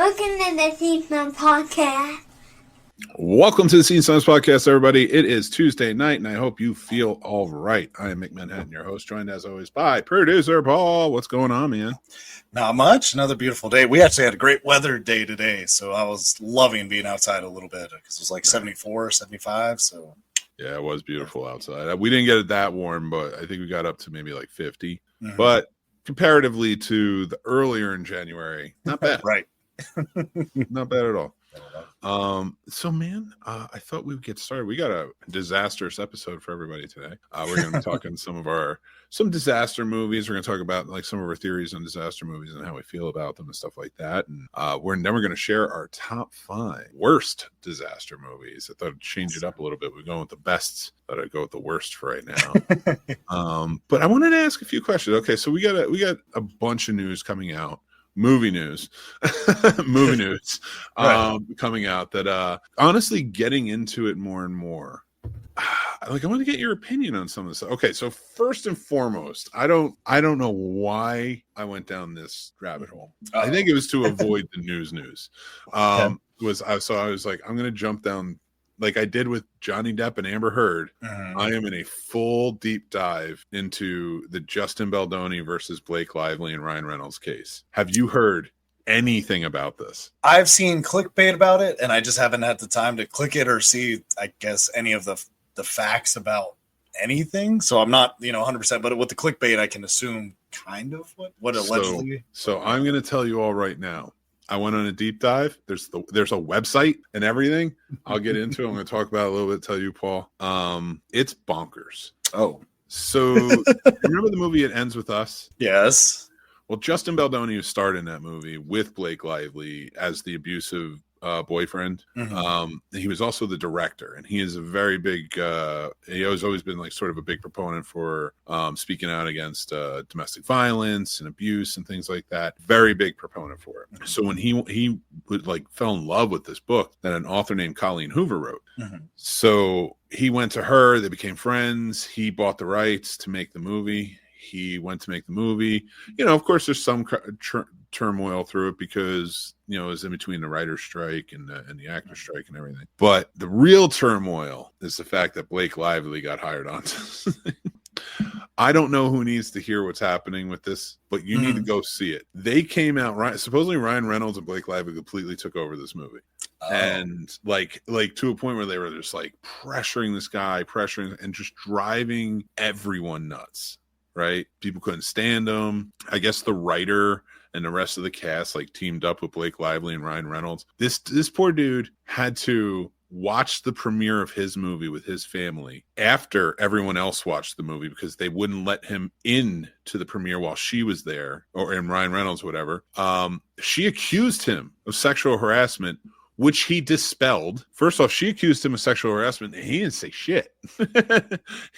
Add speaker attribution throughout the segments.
Speaker 1: Welcome to the Snobs podcast.
Speaker 2: Welcome to the Snobs podcast, everybody. It is Tuesday night, and I hope you feel all right. I am Mick Manhattan, your host, joined as always by producer Paul. What's going on, man?
Speaker 3: Not much. Another beautiful day. We actually had a great weather day today, so I was loving being outside a little bit because it was like 74, 75. So
Speaker 2: yeah, it was beautiful outside. We didn't get it that warm, but I think we got up to maybe like 50.
Speaker 3: Mm-hmm.
Speaker 2: But comparatively to the earlier in January, not bad.
Speaker 3: Right.
Speaker 2: Not bad at all. So man, I thought we would get started. We got a disastrous episode for everybody today. We're going to be talking some disaster movies. We're going to talk about like some of our theories on disaster movies and how we feel about them and stuff like that. And we're going to share our top 5 worst disaster movies. I thought I'd change it up a little bit. We're going with the best, but I'd go with the worst for right now. But I wanted to ask a few questions. Okay, so we got a bunch of news coming out. Movie news coming out that honestly, getting into it more and more, like I want to get your opinion on some of this. Okay, so first and foremost, I don't know why I went down this rabbit hole. I think it was to avoid the news. I was like, I'm gonna jump down like I did with Johnny Depp and Amber Heard.
Speaker 3: Mm-hmm.
Speaker 2: I am in a full deep dive into the Justin Baldoni versus Blake Lively and Ryan Reynolds case. Have you heard anything about this?
Speaker 3: I've seen clickbait about it, and I just haven't had the time to click it or see, I guess, any of the facts about anything. So I'm not, 100%. But with the clickbait, I can assume kind of what allegedly.
Speaker 2: So I'm going to tell you all right now. I went on a deep dive. There's a website and everything. I'll get into it. I'm going to talk about it a little bit, tell you, Paul. It's bonkers.
Speaker 3: Oh.
Speaker 2: So remember the movie It Ends With Us?
Speaker 3: Yes.
Speaker 2: Well, Justin Baldoni, who starred in that movie with Blake Lively as the abusive boyfriend, he was also the director, and he is a very big he has always been like sort of a big proponent for speaking out against domestic violence and abuse and things like that. Very big proponent for it. So when he would like fell in love with this book that an author named Colleen Hoover wrote, so he went to her, they became friends, he bought the rights to make the movie. He went to make the movie. Of course, there's some turmoil through it because, it was in between the writer's strike and the actor's strike and everything. But the real turmoil is the fact that Blake Lively got hired on. I don't know who needs to hear what's happening with this, but you need to go see it. They came out, supposedly Ryan Reynolds and Blake Lively completely took over this movie. And like to a point where they were just like pressuring this guy, and just driving everyone nuts. Right? People couldn't stand him. I guess the writer and the rest of the cast like teamed up with Blake Lively and Ryan Reynolds. This poor dude had to watch the premiere of his movie with his family after everyone else watched the movie because they wouldn't let him in to the premiere while she was there, and Ryan Reynolds, whatever. She accused him of sexual harassment, which he dispelled. First off, she accused him of sexual harassment, and he didn't say shit.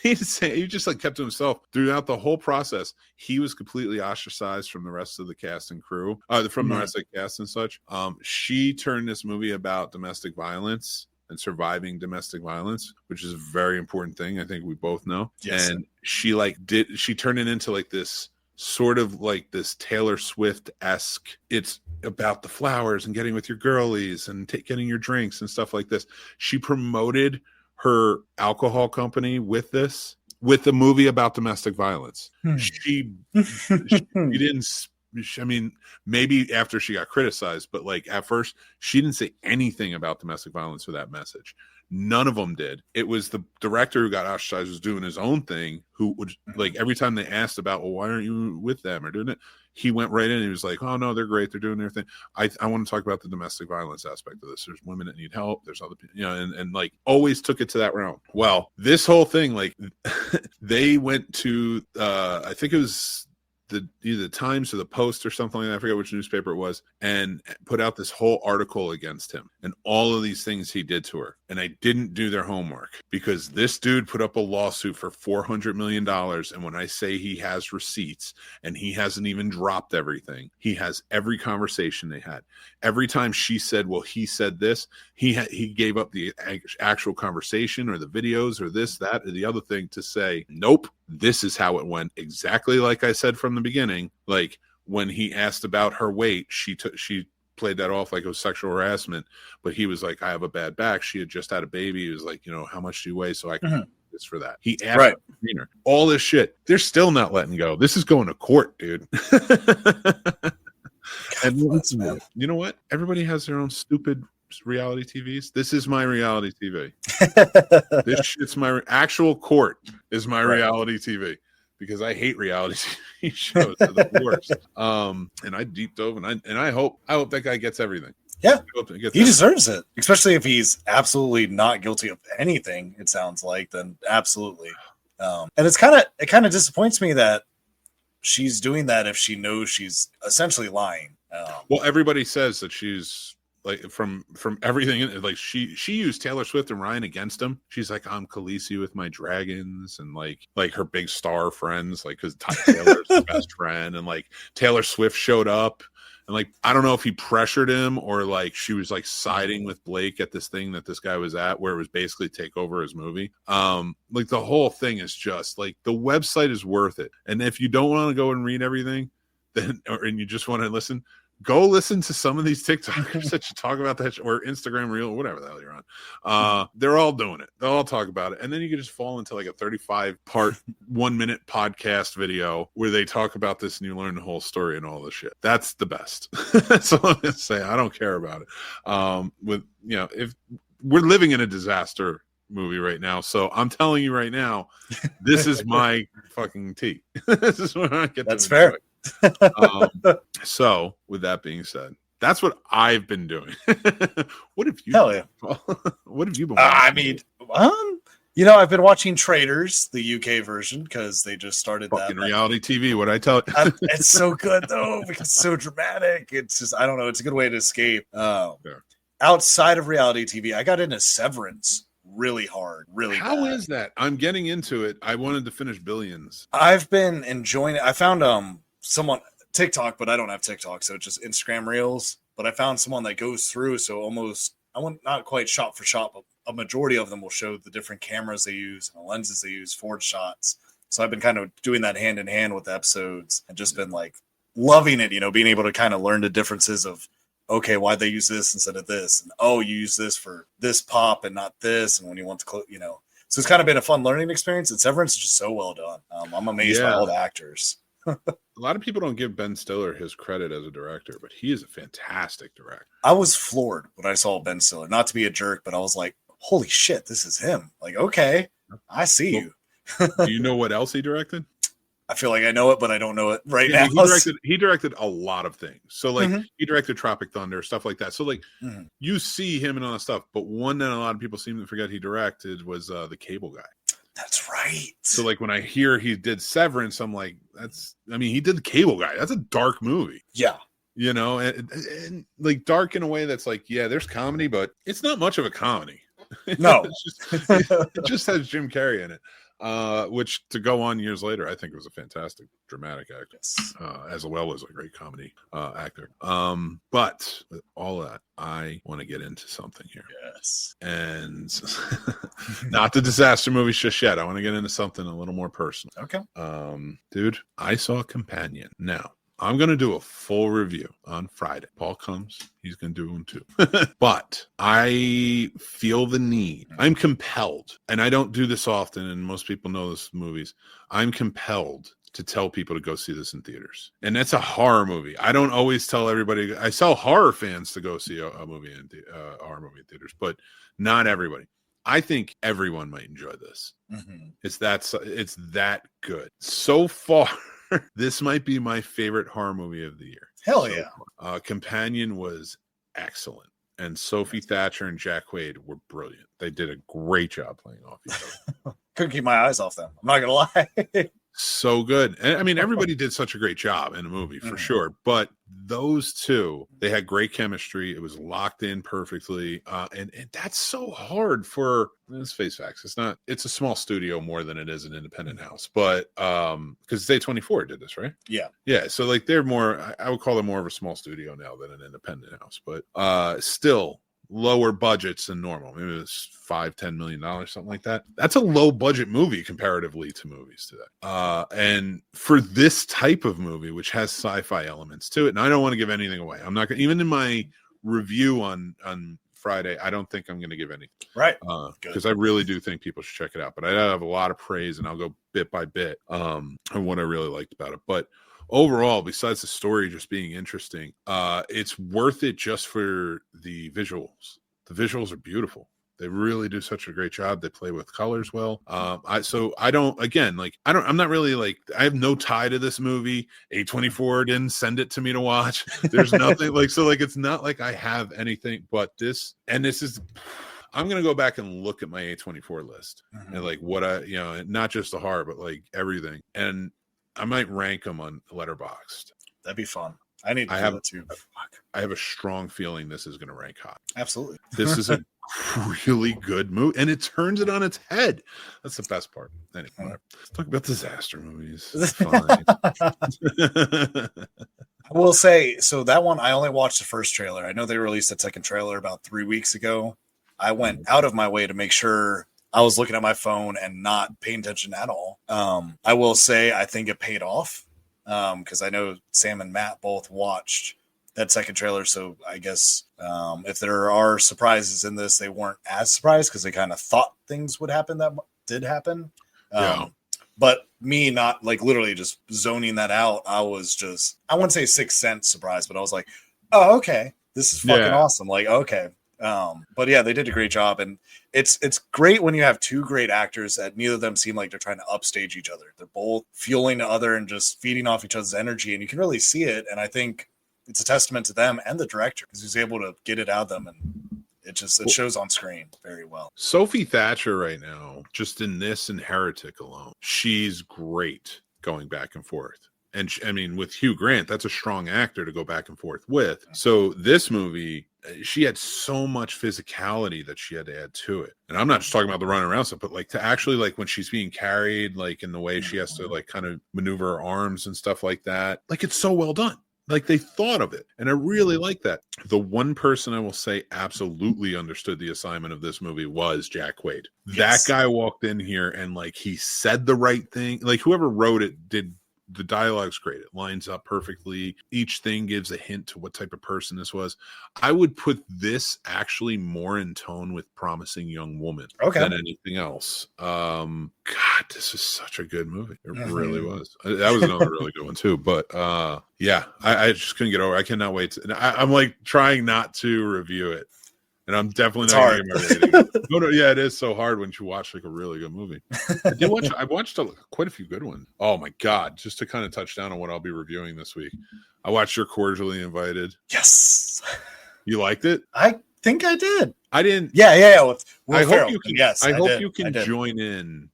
Speaker 2: He just like kept to himself throughout the whole process. He was completely ostracized from the rest of the cast and crew, from the rest of the cast and such. She turned this movie about domestic violence and surviving domestic violence, which is a very important thing. I think we both know. Yes. And she turned it into like this sort of like this Taylor Swift-esque. It's about the flowers and getting with your girlies and getting your drinks and stuff like this. She promoted her alcohol company with the movie about domestic violence. She didn't. I mean, maybe after she got criticized, but like at first, she didn't say anything about domestic violence with that message. None of them did. It was the director who got ostracized was doing his own thing, who would like every time they asked about, well, why aren't you with them or doing it? He went right in and he was like, oh no, they're great. They're doing their thing. I want to talk about the domestic violence aspect of this. There's women that need help. There's other people, and like always took it to that realm. Well, this whole thing, like they went to, I think it was either the Times or the Post or something like that, I forget which newspaper it was, and put out this whole article against him and all of these things he did to her. And I didn't do their homework because this dude put up a lawsuit for $400 million. And when I say he has receipts and he hasn't even dropped everything, he has every conversation they had. Every time she said, well, he said this, he gave up the actual conversation or the videos or this, that, or the other thing to say, nope, this is how it went. Exactly like I said from the beginning. Like when he asked about her weight, she played that off like it was sexual harassment, but he was like, I have a bad back. She had just had a baby. He was like, how much do you weigh? So I can do this for that. He asked
Speaker 3: Right.
Speaker 2: the trainer. All this shit. They're still not letting go. This is going to court, dude. And listen, you know what? Everybody has their own stupid reality TVs. This is my reality TV. This shit's my actual court is my reality TV. Because I hate reality TV shows. They're the worst. And I deep dove, and I hope that guy gets everything.
Speaker 3: Yeah, he deserves it, especially if he's absolutely not guilty of anything. It sounds like then absolutely. And it kind of disappoints me that she's doing that if she knows she's essentially lying.
Speaker 2: Well, everybody says that she's. Like from everything, like she used Taylor Swift and Ryan against him. She's like, I'm Khaleesi with my dragons, and like her big star friends, like because Taylor's the best friend, and like Taylor Swift showed up, and like I don't know if he pressured him or like she was like siding with Blake at this thing that this guy was at, where it was basically take over his movie. Like the whole thing is just like the website is worth it, and if you don't want to go and read everything, then and you just want to listen. Go listen to some of these TikTokers that you talk about that or Instagram Reel or whatever the hell you're on. They're all doing it. They'll all talk about it. And then you can just fall into like a 35-part 1-minute podcast video where they talk about this and you learn the whole story and all this shit. That's the best. That's all I'm going to say. I don't care about it. If we're living in a disaster movie right now. So I'm telling you right now, this is my fucking tea. This is what I get.
Speaker 3: That's fair.
Speaker 2: So with that being said, that's what I've been doing. What have you?
Speaker 3: Hell yeah!
Speaker 2: What have you been?
Speaker 3: I've been watching Traitors, the UK version, because they just started
Speaker 2: fucking reality TV. What I tell you,
Speaker 3: it's so good though because it's so dramatic. It's just I don't know. It's a good way to escape. Outside of reality TV, I got into Severance really hard.
Speaker 2: How
Speaker 3: bad.
Speaker 2: is that? I'm getting into it. I wanted to finish Billions.
Speaker 3: I've been enjoying it. I found someone TikTok, but I don't have TikTok, so it's just Instagram Reels. But I found someone that goes through, so almost not quite shot for shot, but a majority of them will show the different cameras they use and the lenses they use, forward shots. So I've been kind of doing that hand in hand with the episodes and just been like loving it, being able to kind of learn the differences of, okay, why'd they use this instead of this? And you use this for this pop and not this. And when you want to, so it's kind of been a fun learning experience. And Severance is just so well done. I'm amazed by all the actors.
Speaker 2: A lot of people don't give Ben Stiller his credit as a director, but he is a fantastic director.
Speaker 3: I was floored when I saw Ben Stiller. Not to be a jerk, but I was like, holy shit, this is him. Like, okay, I see you.
Speaker 2: Do you know what else he directed?
Speaker 3: I feel like I know it, but I don't know it right now.
Speaker 2: He directed a lot of things. So like he directed Tropic Thunder, stuff like that. So like you see him and all that stuff, but one that a lot of people seem to forget he directed was The Cable Guy.
Speaker 3: That's right.
Speaker 2: So like when I hear he did Severance, I'm like, he did The Cable Guy. That's a dark movie.
Speaker 3: Yeah.
Speaker 2: And like dark in a way that's like, yeah, there's comedy, but it's not much of a comedy.
Speaker 3: No.
Speaker 2: it just has Jim Carrey in it. Which to go on years later, I think it was a fantastic dramatic actor, as well as a great comedy actor. But with all that, I want to get into something here.
Speaker 3: Yes.
Speaker 2: And not the disaster movies just yet. I want to get into something a little more personal.
Speaker 3: Okay.
Speaker 2: Dude, I saw Companion. Now, I'm going to do a full review on Friday. Paul comes. He's going to do one too. But I feel the need. I'm compelled, and I don't do this often, and most people know this in movies. I'm compelled to tell people to go see this in theaters. And that's a horror movie. I don't always tell everybody. I tell horror fans to go see a movie in horror movie in theaters, but not everybody. I think everyone might enjoy this. It's that good. So far, this might be my favorite horror movie of the year.
Speaker 3: Hell yeah.
Speaker 2: Companion was excellent. And Sophie Thatcher and Jack Quaid were brilliant. They did a great job playing off each other.
Speaker 3: Couldn't keep my eyes off them. I'm not going to lie.
Speaker 2: So good. And I mean, everybody did such a great job in the movie for sure. But those two, they had great chemistry. It was locked in perfectly. And that's so hard for, let's face facts. It's a small studio more than it is an independent house. But because A24 did this, right? Yeah. Yeah. So like they're more, I would call them more of a small studio now than an independent house. But still, lower budgets than normal. Maybe it's $5-10 million, something like that. That's a low budget movie comparatively to movies today. And for this type of movie, which has sci-fi elements to it, and I don't want to give anything away. I'm not gonna, even in my review on Friday, I don't think I'm going to give anything.
Speaker 3: Right.
Speaker 2: Because I really do think people should check it out. But I have a lot of praise, and I'll go bit by bit on what I really liked about it. But overall, besides the story just being interesting, it's worth it just for the visuals. The visuals are beautiful. They really do such a great job. They play with colors well. I'm not really like, I have no tie to this movie. A24 didn't send it to me to watch. There's nothing like, so like, it's not like I have anything but this. And this is, I'm going to go back and look at my A24 list and like what not just the horror, but like everything. And I might rank them on Letterboxd.
Speaker 3: That'd be fun. I need to do that too.
Speaker 2: I have a strong feeling this is going to rank high.
Speaker 3: Absolutely.
Speaker 2: This is a really good movie, and it turns it on its head. That's the best part. Anyway, whatever. Let's talk about disaster movies. It's fine.
Speaker 3: I will say, so that one, I only watched the first trailer. I know they released a second trailer about 3 weeks ago. I went out of my way to make sure I was looking at my phone and not paying attention at all. I will say, I think it paid off because I know Sam and Matt both watched that second trailer. So I guess if there are surprises in this, they weren't as surprised because they kind of thought things would happen that did happen. But me not like literally just zoning that out, I was just, I wouldn't say Sixth Sense surprised, but I was like, oh, okay, this is fucking awesome. Like, okay. But yeah, they did a great job. And it's great when you have two great actors that neither of them seem like they're trying to upstage each other. They're both fueling the other and just feeding off each other's energy. And you can really see it. And I think it's a testament to them and the director because he's able to get it out of them. And it shows on screen very well.
Speaker 2: Sophie Thatcher right now, just in this and Heretic alone, she's great going back and forth. And I mean, with Hugh Grant, that's a strong actor to go back and forth with. So this movie, she had so much physicality that she had to add to it. And I'm not just talking about the running around stuff, but like to actually like when she's being carried, like in the way she has to like kind of maneuver her arms and stuff like that. Like it's so well done. Like they thought of it. And I really like that. The one person I will say absolutely understood the assignment of this movie was Jack Quaid. Yes. That guy walked in here and like he said the right thing. Like whoever wrote it did. The dialogue's great. It lines up perfectly. Each thing gives a hint to what type of person this was. I would put this actually more in tone with Promising Young Woman than anything else. God, this is such a good movie. It really was. That was another really good one too. But yeah, I just couldn't get over it. I cannot wait. I'm like trying not to review it. And I'm definitely not going to give my rating. No, yeah, it is so hard when you watch like a really good movie. I watched quite a few good ones. Oh my God. Just to kind of touch down on what I'll be reviewing this week. I watched You're Cordially Invited.
Speaker 3: Yes.
Speaker 2: You liked it?
Speaker 3: I think I did.
Speaker 2: I didn't.
Speaker 3: Yeah.
Speaker 2: I hope you can, I hope you can join in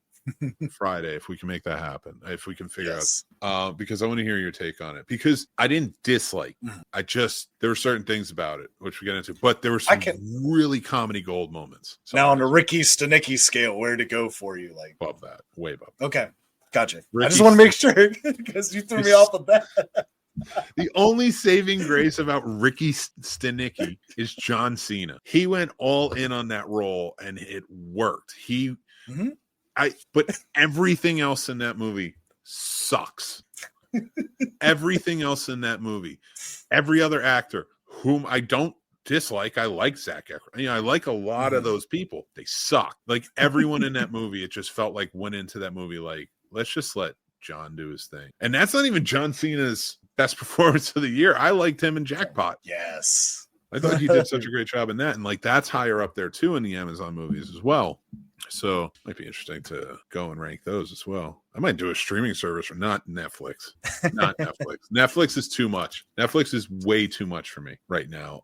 Speaker 2: Friday if we can make that happen. If we can figure out because I want to hear your take on it. Because I didn't dislike. There were certain things about it which we get into, but there were some really comedy gold moments.
Speaker 3: Now on the Ricky Stenicki scale, where'd it go for you? Like
Speaker 2: above that, way above.
Speaker 3: Okay, gotcha. I just want to make sure because you threw me off of that.
Speaker 2: The only saving grace about Ricky Stenicki is John Cena. He went all in on that role and it worked. But everything else in that movie sucks. Everything else in that movie, every other actor whom I don't dislike, I like Zac Efron. I like a lot of those people. They suck. Like everyone in that movie, it just felt like went into that movie like, let's just let John do his thing. And that's not even John Cena's best performance of the year. I liked him in Jackpot.
Speaker 3: Yes.
Speaker 2: I thought he did such a great job in that. And like that's higher up there too in the Amazon movies as well. So it might be interesting to go and rank those as well. I might do a streaming service or not Netflix. Not Netflix. Netflix is too much. Netflix is way too much for me right now.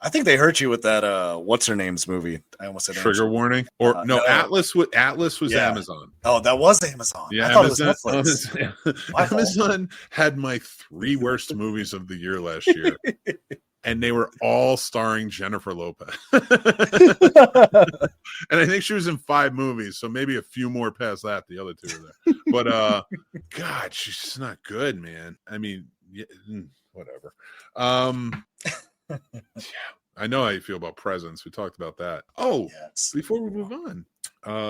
Speaker 3: I think they hurt you with that what's her name's movie. I almost said
Speaker 2: Trigger Warning. Or no, Atlas was Amazon.
Speaker 3: Oh, that was Amazon.
Speaker 2: Yeah,
Speaker 3: I thought it was Netflix.
Speaker 2: Amazon had my 3 worst movies of the year last year. And they were all starring Jennifer Lopez. And I think she was in 5 movies, so maybe a few more past that. The other 2 are there. But, God, she's just not good, man. I mean, whatever. Yeah, I know how you feel about presents. We talked about that. Oh,
Speaker 3: Yes.
Speaker 2: before we move on,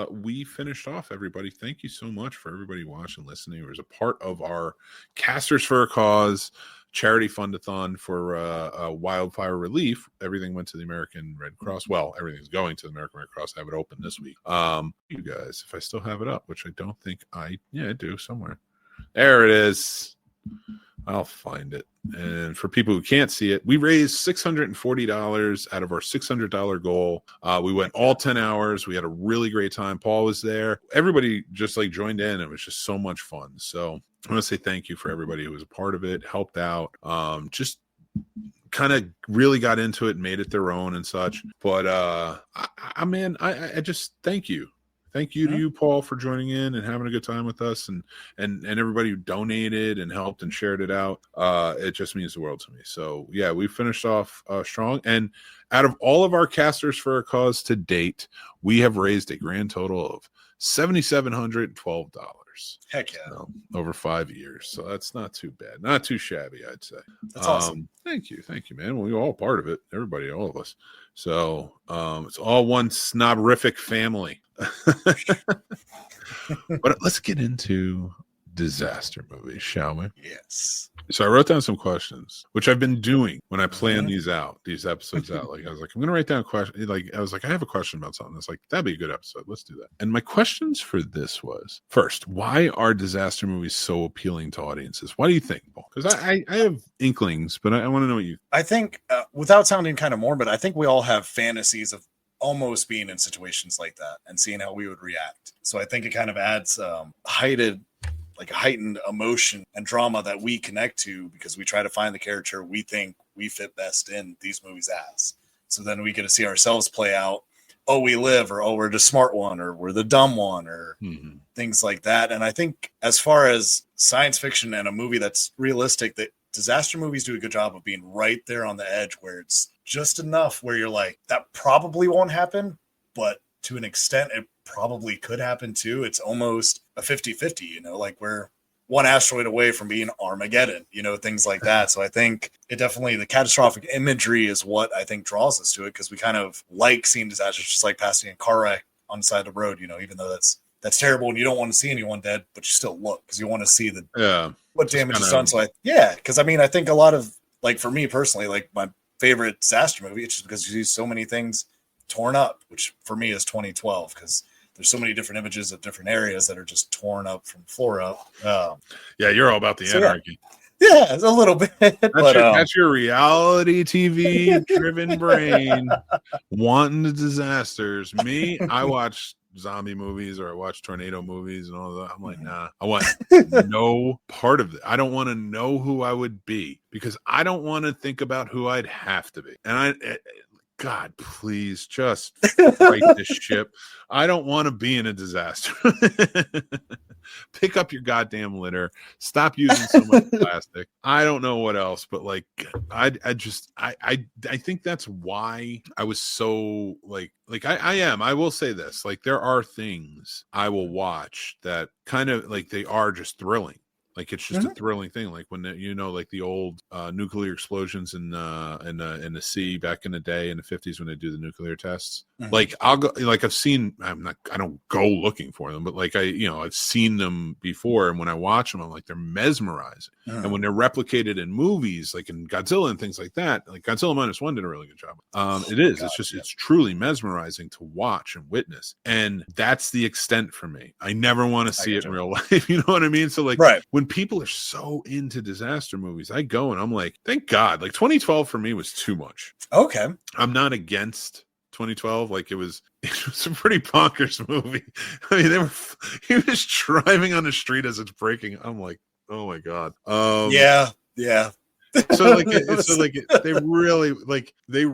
Speaker 2: we finished off, everybody. Thank you so much for everybody watching, listening. It was a part of our Casters for a Cause charity fund-a-thon for wildfire relief. Everything went to the American Red Cross. Well, everything's going to the American Red Cross. I have it open this week. You guys, if I still have it up, which I don't think I do somewhere. There it is. I'll find it. And for people who can't see it, we raised $640 out of our $600 goal. We went all 10 hours. We had a really great time. Paul was there. Everybody just like joined in. It was just so much fun. So I want to say thank you for everybody who was a part of it, helped out, just kind of really got into it and made it their own and such. But I just thank you. Thank you to you, Paul, for joining in and having a good time with us, and everybody who donated and helped and shared it out. It just means the world to me. So yeah, we finished off strong. And out of all of our Casters for a Cause to date, we have raised a grand total of $7,712.
Speaker 3: Heck yeah.
Speaker 2: So, over 5 years. So that's not too bad. Not too shabby, I'd say.
Speaker 3: That's awesome.
Speaker 2: Thank you, man. We're all part of it. Everybody, all of us. So it's all one snoberific family. But let's get into disaster movies, shall we?
Speaker 3: Yes.
Speaker 2: So I wrote down some questions, which I've been doing when I plan these episodes out. Like I was like, I'm gonna write down a question. Like I was like, I have a question about something. It's like, that'd be a good episode. Let's do that. And my questions for this was, first, why are disaster movies so appealing to audiences? Why do you think, Paul? Because I have inklings, but I want to know what you.
Speaker 3: I think, without sounding kind of morbid, I think we all have fantasies of almost being in situations like that and seeing how we would react. So I think it kind of adds heightened emotion and drama that we connect to, because we try to find the character we think we fit best in these movies as. So then we get to see ourselves play out, oh, we live, or oh, we're the smart one, or we're the dumb one, or things like that. And I think as far as science fiction and a movie that's realistic, that disaster movies do a good job of being right there on the edge, where it's just enough where you're like, that probably won't happen, but to an extent it probably could happen too. It's almost a 50-50, like we're one asteroid away from being Armageddon, things like that. So I think it definitely, the catastrophic imagery is what I think draws us to it, because we kind of like seeing disasters, just like passing a car wreck on the side of the road, even though that's terrible and you don't want to see anyone dead, but you still look because you want to see what damage is done. So because I think a lot of, like, for me personally, like my favorite disaster movie, it's just because you see so many things torn up, which for me is 2012, because there's so many different images of different areas that are just torn up from floor up.
Speaker 2: Yeah, you're all about the anarchy.
Speaker 3: Yeah, it's a little bit.
Speaker 2: That's your reality TV driven brain wanting the disasters. Me, I watch zombie movies, or I watch tornado movies and all that. I'm like, nah, I want no part of it. I don't want to know who I would be, because I don't want to think about who I'd have to be. And God, please just right this ship. I don't want to be in a disaster. Pick up your goddamn litter. Stop using so much plastic. I don't know what else, but like, I think that's why I was so I am. I will say this, like, there are things I will watch that kind of like, they are just thrilling. Like, it's just a thrilling thing. Like when like the old nuclear explosions in the sea back in the day in the 50s when they do the nuclear tests. Like I'll go, like I've seen. I don't go looking for them, but like I've seen them before, and when I watch them, I'm like, they're mesmerizing. And when they're replicated in movies, like in Godzilla and things like that, like Godzilla -1 did a really good job. It is. It's truly mesmerizing to watch and witness, and that's the extent for me. I never want to see it in real life. You know what I mean? So like, when people are so into disaster movies, I go and I'm like, thank God. Like 2012 for me was too much.
Speaker 3: Okay,
Speaker 2: I'm not against 2012. Like it was a pretty bonkers movie. I mean, he was driving on the street as it's breaking. I'm like, oh my God.
Speaker 3: Yeah.
Speaker 2: So they really like they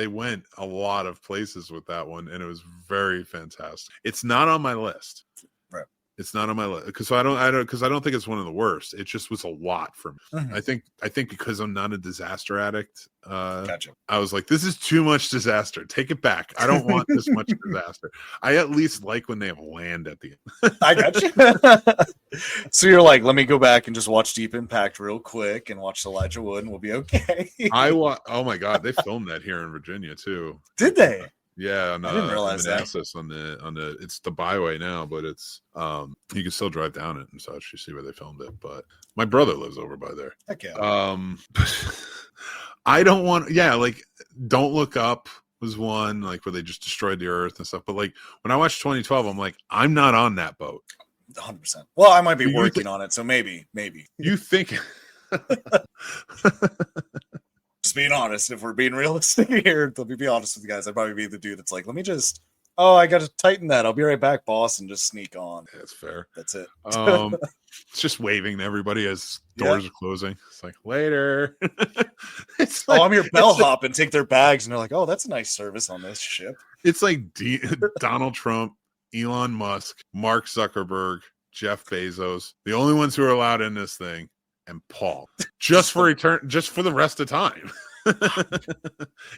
Speaker 2: went a lot of places with that one, and it was very fantastic. It's not on my list.
Speaker 3: Right.
Speaker 2: It's not on my list because I don't think it's one of the worst. It just was a lot for me.
Speaker 3: Mhm.
Speaker 2: I think because I'm not a disaster addict,
Speaker 3: Gotcha.
Speaker 2: I was like, this is too much disaster. Take it back. I don't want this much disaster. I at least like when they have land at the end.
Speaker 3: I got you. So you're like, let me go back and just watch Deep Impact real quick and watch Elijah Wood, and we'll be okay.
Speaker 2: Oh my god, they filmed that here in Virginia too.
Speaker 3: Did they?
Speaker 2: Yeah,
Speaker 3: I didn't realize that.
Speaker 2: Manassas on the it's the byway now, but it's you can still drive down it and such. You see where they filmed it, but my brother lives over by there.
Speaker 3: Heck yeah.
Speaker 2: I don't want. Yeah, like Don't Look Up was one like where they just destroyed the earth and stuff. But like when I watched 2012, I'm like, I'm not on that boat.
Speaker 3: 100%. Well, I might be working on it, so maybe.
Speaker 2: You think?
Speaker 3: Just being honest, if we're being realistic here, let me be honest with you guys. I'd probably be the dude that's like, let me just, I got to tighten that. I'll be right back, boss, and just sneak on.
Speaker 2: That's fair.
Speaker 3: That's it.
Speaker 2: It's just waving to everybody as doors are closing. It's like, later. It's
Speaker 3: like, I'm your bellhop, and take their bags, and they're like, oh, that's a nice service on this ship.
Speaker 2: It's like Donald Trump, Elon Musk, Mark Zuckerberg, Jeff Bezos, the only ones who are allowed in this thing, and Paul, just for the rest of time.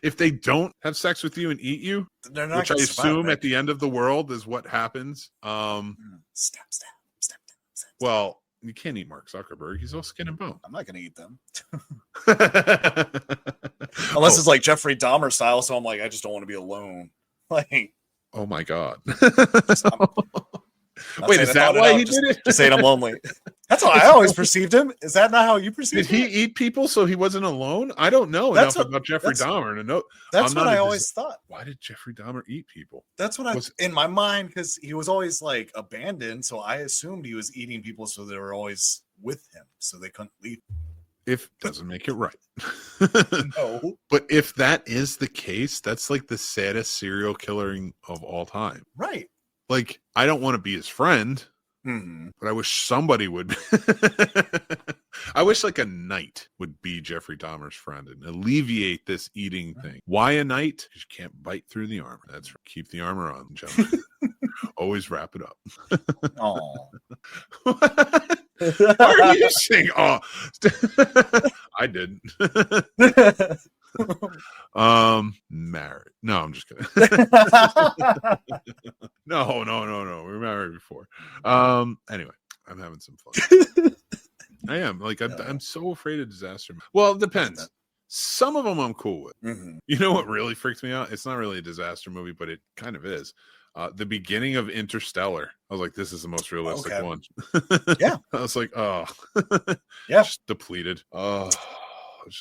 Speaker 2: If they don't have sex with you and eat you, they're not, which I assume at the end of the world is what happens.
Speaker 3: Step.
Speaker 2: Well, you can't eat Mark Zuckerberg. He's all skin and bone.
Speaker 3: I'm not going to eat them. Unless it's like Jeffrey Dahmer style. So I'm like, I just don't want to be alone. Like,
Speaker 2: oh my God.
Speaker 3: Wait, is that why he did it? Just saying I'm lonely. That's how I always perceived him. Is that not how you perceived him?
Speaker 2: Did he eat people so he wasn't alone? I don't know enough about Jeffrey Dahmer to know.
Speaker 3: That's what I always thought.
Speaker 2: Why did Jeffrey Dahmer eat people?
Speaker 3: That's what in my mind, because he was always like abandoned. So I assumed he was eating people so they were always with him. So they couldn't leave.
Speaker 2: If doesn't make it right.
Speaker 3: No.
Speaker 2: But if that is the case, that's like the saddest serial killing of all time.
Speaker 3: Right.
Speaker 2: Like, I don't want to be his friend, but I wish somebody would. I wish like a knight would be Jeffrey Dahmer's friend and alleviate this eating thing. Why a knight? Because you can't bite through the armor. That's right. Keep the armor on, gentlemen. Always wrap it up.
Speaker 3: Oh.
Speaker 2: Why are you saying? Oh, I didn't. Married. No, I'm just kidding. No. We were married before. Anyway, I'm having some fun. I am. Like, I'm so afraid of disaster. Well, it depends. Some of them I'm cool with. Mm-hmm. You know what really freaks me out? It's not really a disaster movie, but it kind of is. The beginning of Interstellar. I was like, this is the most realistic one.
Speaker 3: Yeah.
Speaker 2: I was like, oh.
Speaker 3: Yeah.
Speaker 2: Just depleted. Oh.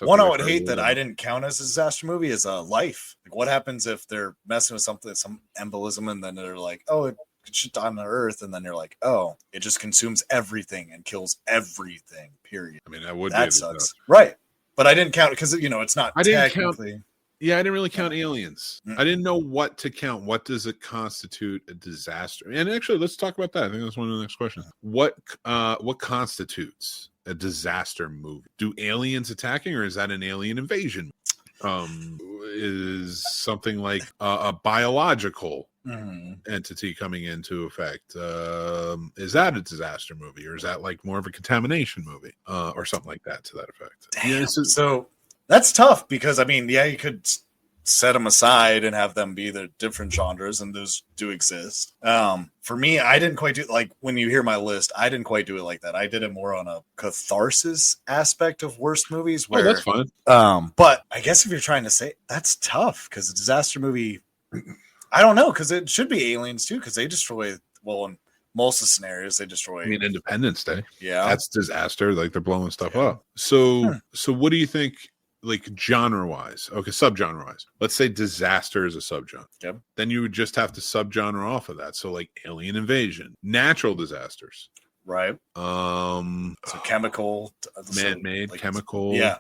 Speaker 3: One I would hate that I didn't count as a disaster movie is Life. Like, what happens if they're messing with something, some embolism, and then they're like, oh, it should die on the earth, and then you're like, oh, it just consumes everything and kills everything, period.
Speaker 2: I mean, that
Speaker 3: sucks. Right. But I didn't count it because, it's not technically.
Speaker 2: Yeah, I didn't really count aliens. I didn't know what to count. What does it constitute a disaster? And actually, let's talk about that. I think that's one of the next questions. What constitutes a disaster movie? Do aliens attacking, or is that an alien invasion? Is something like a biological entity coming into effect? Is that a disaster movie, or is that like more of a contamination movie, or something like that to that effect?
Speaker 3: Damn.
Speaker 2: Yeah,
Speaker 3: so that's tough because you could set them aside and have them be the different genres, and those do exist. For me, I didn't quite do like when you hear my list, I didn't quite do it like that. I did it more on a catharsis aspect of worst movies. Where,
Speaker 2: that's fine.
Speaker 3: But I guess if you're trying to say that's tough because a disaster movie, I don't know, because it should be aliens too, because they destroy. Well, in most of the scenarios, they destroy.
Speaker 2: I mean, Independence Day.
Speaker 3: Yeah,
Speaker 2: that's disaster. Like they're blowing stuff up. So what do you think? Like genre wise, okay, subgenre wise, let's say disaster is a subgenre.
Speaker 3: Yep. Then
Speaker 2: you would just have to subgenre off of that. So like alien invasion, natural disasters,
Speaker 3: right? So chemical,
Speaker 2: man-made,
Speaker 3: like,
Speaker 2: chemical,
Speaker 3: yeah.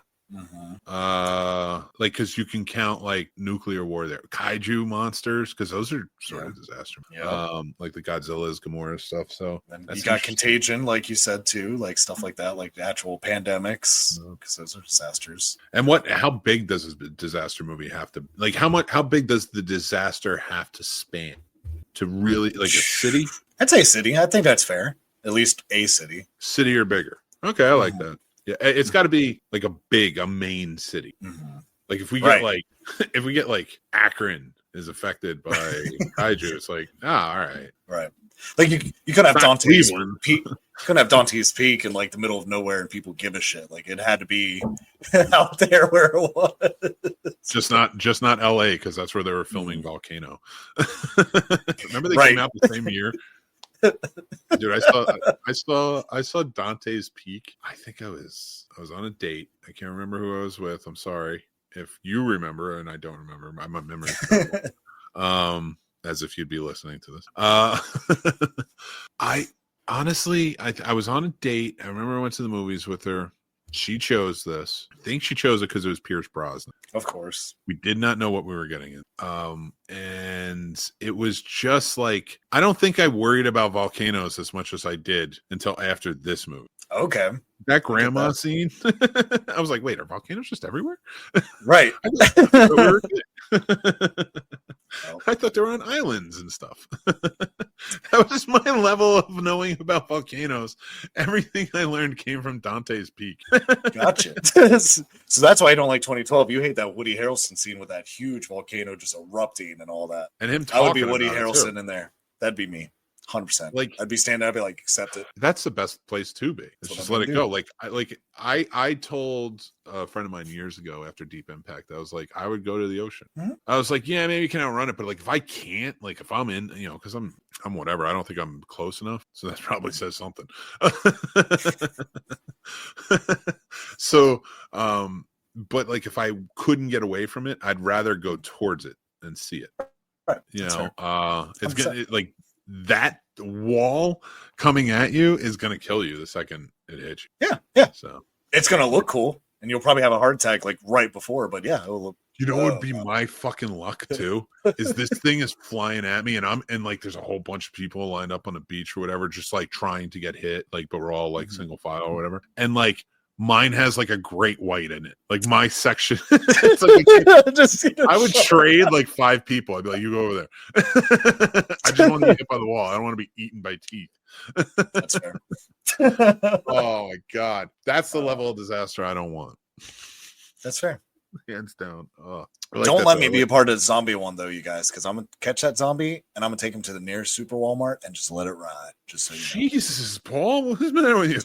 Speaker 2: Like because you can count like nuclear war there, kaiju monsters, because those are sort of disaster.
Speaker 3: Yeah.
Speaker 2: Like the Godzilla's, Gamora stuff. So
Speaker 3: and you got Contagion, like you said too, like stuff like that, like actual pandemics, because those are disasters.
Speaker 2: And how big does a disaster movie have to like? How big does the disaster have to span? to really like a city?
Speaker 3: I'd say city. I think that's fair. At least a city.
Speaker 2: City or bigger. Okay, I like that. Yeah, it's got to be like a main city.
Speaker 3: Mm-hmm.
Speaker 2: Like if we get like Akron is affected by kaiju, it's like all right.
Speaker 3: Right. Like you couldn't have Dante's
Speaker 2: Cleveland.
Speaker 3: Peak. Couldn't have Dante's Peak in like the middle of nowhere and people give a shit. Like it had to be out there where it was.
Speaker 2: Just not LA because that's where they were filming Volcano. Remember they came out the same year. Dude, I saw Dante's Peak. I think I was on a date. I can't remember who I was with. I'm sorry if you remember and I don't remember. My memory is terrible. As if you'd be listening to this. I honestly was on a date. I remember I went to the movies with her. She chose this. I think she chose it because it was Pierce Brosnan.
Speaker 3: Of course.
Speaker 2: We did not know what we were getting in. And it was just like, I don't think I worried about volcanoes as much as I did until after this movie.
Speaker 3: Okay.
Speaker 2: That grandma scene, I was like, wait, are volcanoes just everywhere?
Speaker 3: Right.
Speaker 2: I thought they were on islands and stuff. That was my level of knowing about volcanoes. Everything I learned came from Dante's Peak.
Speaker 3: Gotcha. So that's why I don't like 2012. You hate that Woody Harrelson scene with that huge volcano just erupting and all that.
Speaker 2: And him
Speaker 3: I would be
Speaker 2: talking
Speaker 3: Woody
Speaker 2: about it,
Speaker 3: Harrelson
Speaker 2: too.
Speaker 3: in there. That'd be me. 100%.
Speaker 2: Like
Speaker 3: I'd be standing. I'd be like, accept it.
Speaker 2: That's the best place to be.
Speaker 3: That's what
Speaker 2: Just
Speaker 3: I'm
Speaker 2: let it
Speaker 3: gonna
Speaker 2: go. I told a friend of mine years ago after Deep Impact, I was like, I would go to the ocean.
Speaker 3: Mm-hmm.
Speaker 2: I was like, yeah, maybe you can outrun it, but like if I can't, like if I'm in, because I'm whatever. I don't think I'm close enough. So that probably says something. So, but like if I couldn't get away from it, I'd rather go towards it and see it.
Speaker 3: Right.
Speaker 2: It's gonna like that wall coming at you is gonna kill you the second it hits you.
Speaker 3: Yeah.
Speaker 2: So
Speaker 3: It's gonna look cool, and you'll probably have a heart attack like right before. But yeah, it'll look.
Speaker 2: what would be my fucking luck too is this thing is flying at me and like there's a whole bunch of people lined up on the beach or whatever, just like trying to get hit, like but we're all like single file or whatever, and like mine has like a great white in it, like my section. It's like I would trade like 5 people. I'd be like, you go over there. I just want to be hit by the wall. I don't want to be eaten by teeth.
Speaker 3: That's fair.
Speaker 2: Oh my god, that's the level of disaster I don't want.
Speaker 3: That's fair.
Speaker 2: Hands down.
Speaker 3: Don't let me be a part of the zombie one though, you guys, because I'm gonna catch that zombie and I'm gonna take him to the nearest super Walmart and just let it ride. Just so you know.
Speaker 2: Jesus, Paul, what's the matter with you?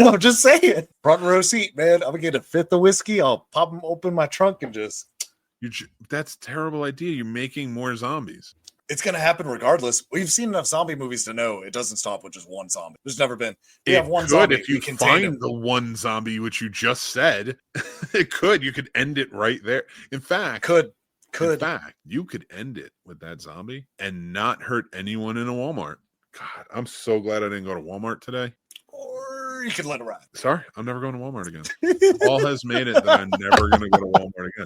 Speaker 3: I'm just saying, front row seat, man. I'm gonna get a 5th of whiskey. I'll pop them open my trunk and just.
Speaker 2: That's a terrible idea. You're making more zombies.
Speaker 3: It's gonna happen regardless. We've seen enough zombie movies to know it doesn't stop with just one zombie. There's never been. We have one zombie.
Speaker 2: If you find the one zombie, which you just said, it could. You could end it right there. In fact, In fact, you could end it with that zombie and not hurt anyone in a Walmart. God, I'm so glad I didn't go to Walmart today.
Speaker 3: Or you could let it ride.
Speaker 2: Sorry, I'm never going to Walmart again. Paul has made it that I'm never going to go to Walmart again.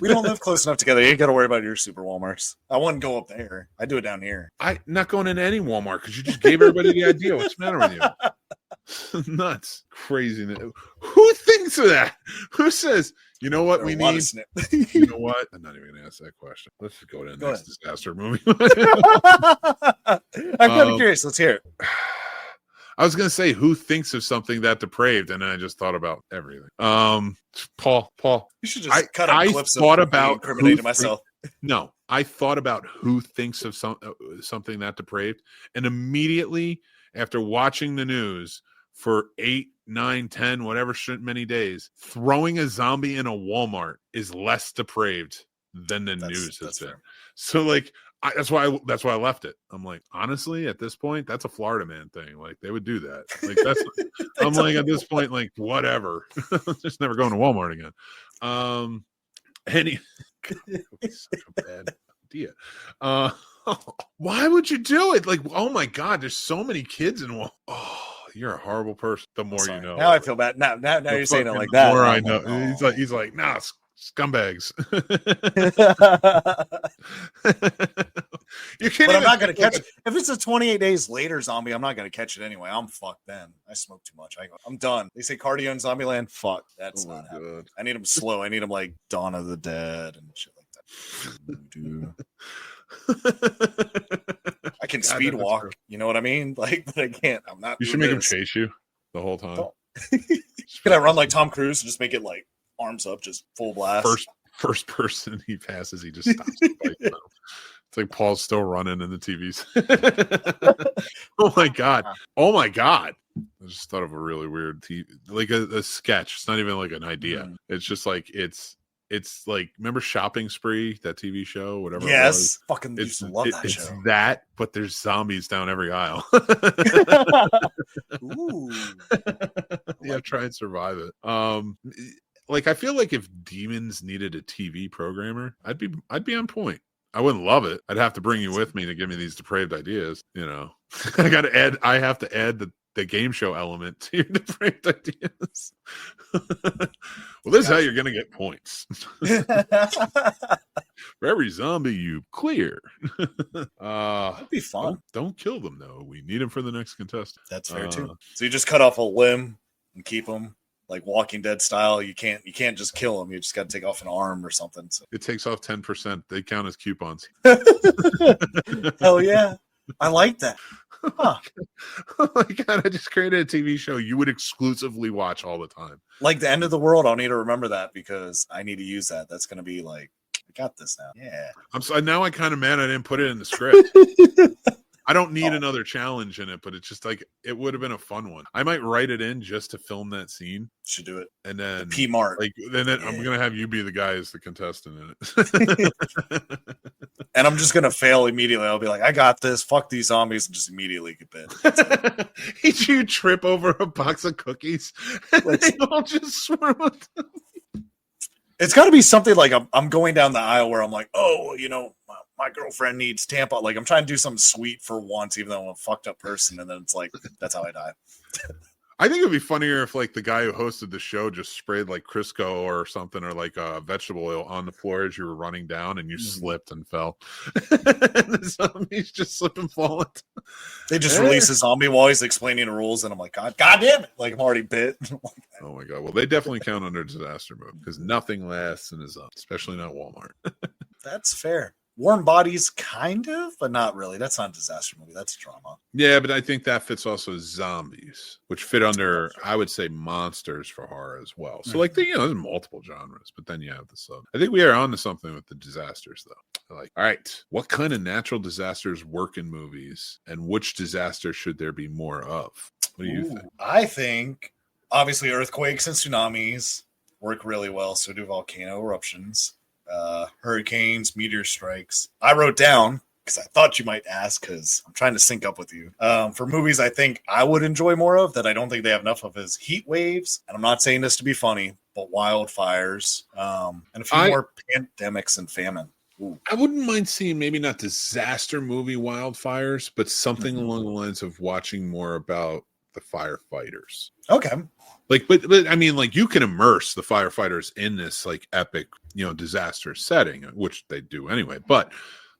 Speaker 3: We don't live close enough together. You ain't got to worry about your super Walmarts. I wouldn't go up there. I do it down here.
Speaker 2: I'm not going into any Walmart because you just gave everybody the idea. What's the matter with you? Nuts. Crazy. Who thinks of that? Who says, you know what we need? You know what? I'm not even going to ask that question. Let's just go to the next disaster movie.
Speaker 3: I'm kind of curious. Let's hear it.
Speaker 2: I was going to say, who thinks of something that depraved? And I just thought about everything. Paul.
Speaker 3: You should just cut a clips
Speaker 2: thought
Speaker 3: of
Speaker 2: about
Speaker 3: incriminating myself.
Speaker 2: No, I thought about who thinks of something that depraved. And immediately after watching the news for 8, 9, 10, whatever many days, throwing a zombie in a Walmart is less depraved than the news has been. Fair. So like, that's why I left it. I'm like, honestly, at this point, that's a Florida man thing. Like they would do that. Like that's. I'm like at this point, like whatever. Just never going to Walmart again. Such a bad idea. Why would you do it? Like, oh my God, there's so many kids in Walmart. Oh, you're a horrible person. The more you know.
Speaker 3: Now I feel bad. Now you're saying it like that.
Speaker 2: The more I know. He's like, nah. Scumbags.
Speaker 3: But I'm not going to catch it. If it's a 28 days later zombie, I'm not going to catch it anyway. I'm fucked then. I smoke too much. I'm done. They say cardio in Zombieland. Fuck. That's not happening. I need them slow. I need them like Dawn of the Dead and shit like that. I can
Speaker 2: God,
Speaker 3: speed
Speaker 2: that's
Speaker 3: walk.
Speaker 2: true.
Speaker 3: You know what I mean? Like, but I can't. I'm not.
Speaker 2: You should
Speaker 3: doing
Speaker 2: make him
Speaker 3: this.
Speaker 2: chase you the whole time.
Speaker 3: Don't. Can I run like Tom Cruise and just make it like arms up, just full blast?
Speaker 2: First person he passes, he just stops the bike. It's like Paul's still running in the TVs. Oh my god! Oh my god! I just thought of a really weird like a sketch. It's not even like an idea. It's just like it's like, remember Shopping Spree, that TV show, whatever.
Speaker 3: Yes, fucking used to love that
Speaker 2: it's
Speaker 3: show.
Speaker 2: that, but there's zombies down every aisle.
Speaker 3: Ooh,
Speaker 2: Yeah, try and survive it. Like I feel like if demons needed a TV programmer, I'd be on point. I wouldn't love it. I'd have to bring you with me to give me these depraved ideas. You know, I have to add the game show element to your depraved ideas. Well, this is how you're going to get points. For every zombie you clear.
Speaker 3: That'd be fun.
Speaker 2: Don't kill them, though. We need them for the next contestant.
Speaker 3: That's fair, too. So you just cut off a limb and keep them. Like Walking Dead style, you can't just kill them. You just got to take off an arm or something. So.
Speaker 2: It takes off 10%. They count as coupons.
Speaker 3: Hell yeah. I like that. Huh.
Speaker 2: Oh my god, I just created a TV show you would exclusively watch all the time.
Speaker 3: Like the end of the world, I'll need to remember that because I need to use that. That's going to be like, I got this now. Yeah.
Speaker 2: I'm so now I kind of mad I didn't put it in the script. I don't need another challenge in it, but it's just like it would have been a fun one. I might write it in just to film that scene.
Speaker 3: Should do it.
Speaker 2: And then
Speaker 3: P-Mart.
Speaker 2: Like then I'm gonna have you be the guy as the contestant in it.
Speaker 3: And I'm just gonna fail immediately. I'll be like, I got this. Fuck these zombies, and just immediately get bit.
Speaker 2: You trip over a box of cookies and they all just swirl.
Speaker 3: It's got to be something like I'm going down the aisle where I'm like, oh, you know, my girlfriend needs tampon. Like I'm trying to do something sweet for once, even though I'm a fucked up person. And then it's like, that's how I die.
Speaker 2: I think it'd be funnier if like the guy who hosted the show just sprayed like Crisco or something, or like vegetable oil on the floor as you were running down and you slipped and fell. And the zombies just slip and fall.
Speaker 3: They just release a zombie while he's explaining the rules. And I'm like, God damn it. Like I'm already bit.
Speaker 2: Oh my God. Well, they definitely count under disaster mode because nothing lasts in a zombie, especially not Walmart.
Speaker 3: That's fair. Warm Bodies, kind of, but not really. That's not a disaster movie. That's a drama.
Speaker 2: Yeah, but I think that fits also as zombies, which fit under, I would say, monsters for horror as well. So, like, there's multiple genres, but then you have the sub. I think we are on to something with the disasters, though. Like, all right, what kind of natural disasters work in movies, and which disaster should there be more of? What do you think?
Speaker 3: I think, obviously, earthquakes and tsunamis work really well. So do volcano eruptions. Hurricanes, meteor strikes. I wrote down because I thought you might ask because I'm trying to sync up with you. For movies I think I would enjoy more of that I don't think they have enough of is heat waves. And I'm not saying this to be funny, but wildfires and a few more pandemics and famine. Ooh.
Speaker 2: I wouldn't mind seeing maybe not disaster movie wildfires, but something along the lines of watching more about the firefighters.
Speaker 3: Okay.
Speaker 2: Like, but I mean, like you can immerse the firefighters in this like epic, disaster setting, which they do anyway. But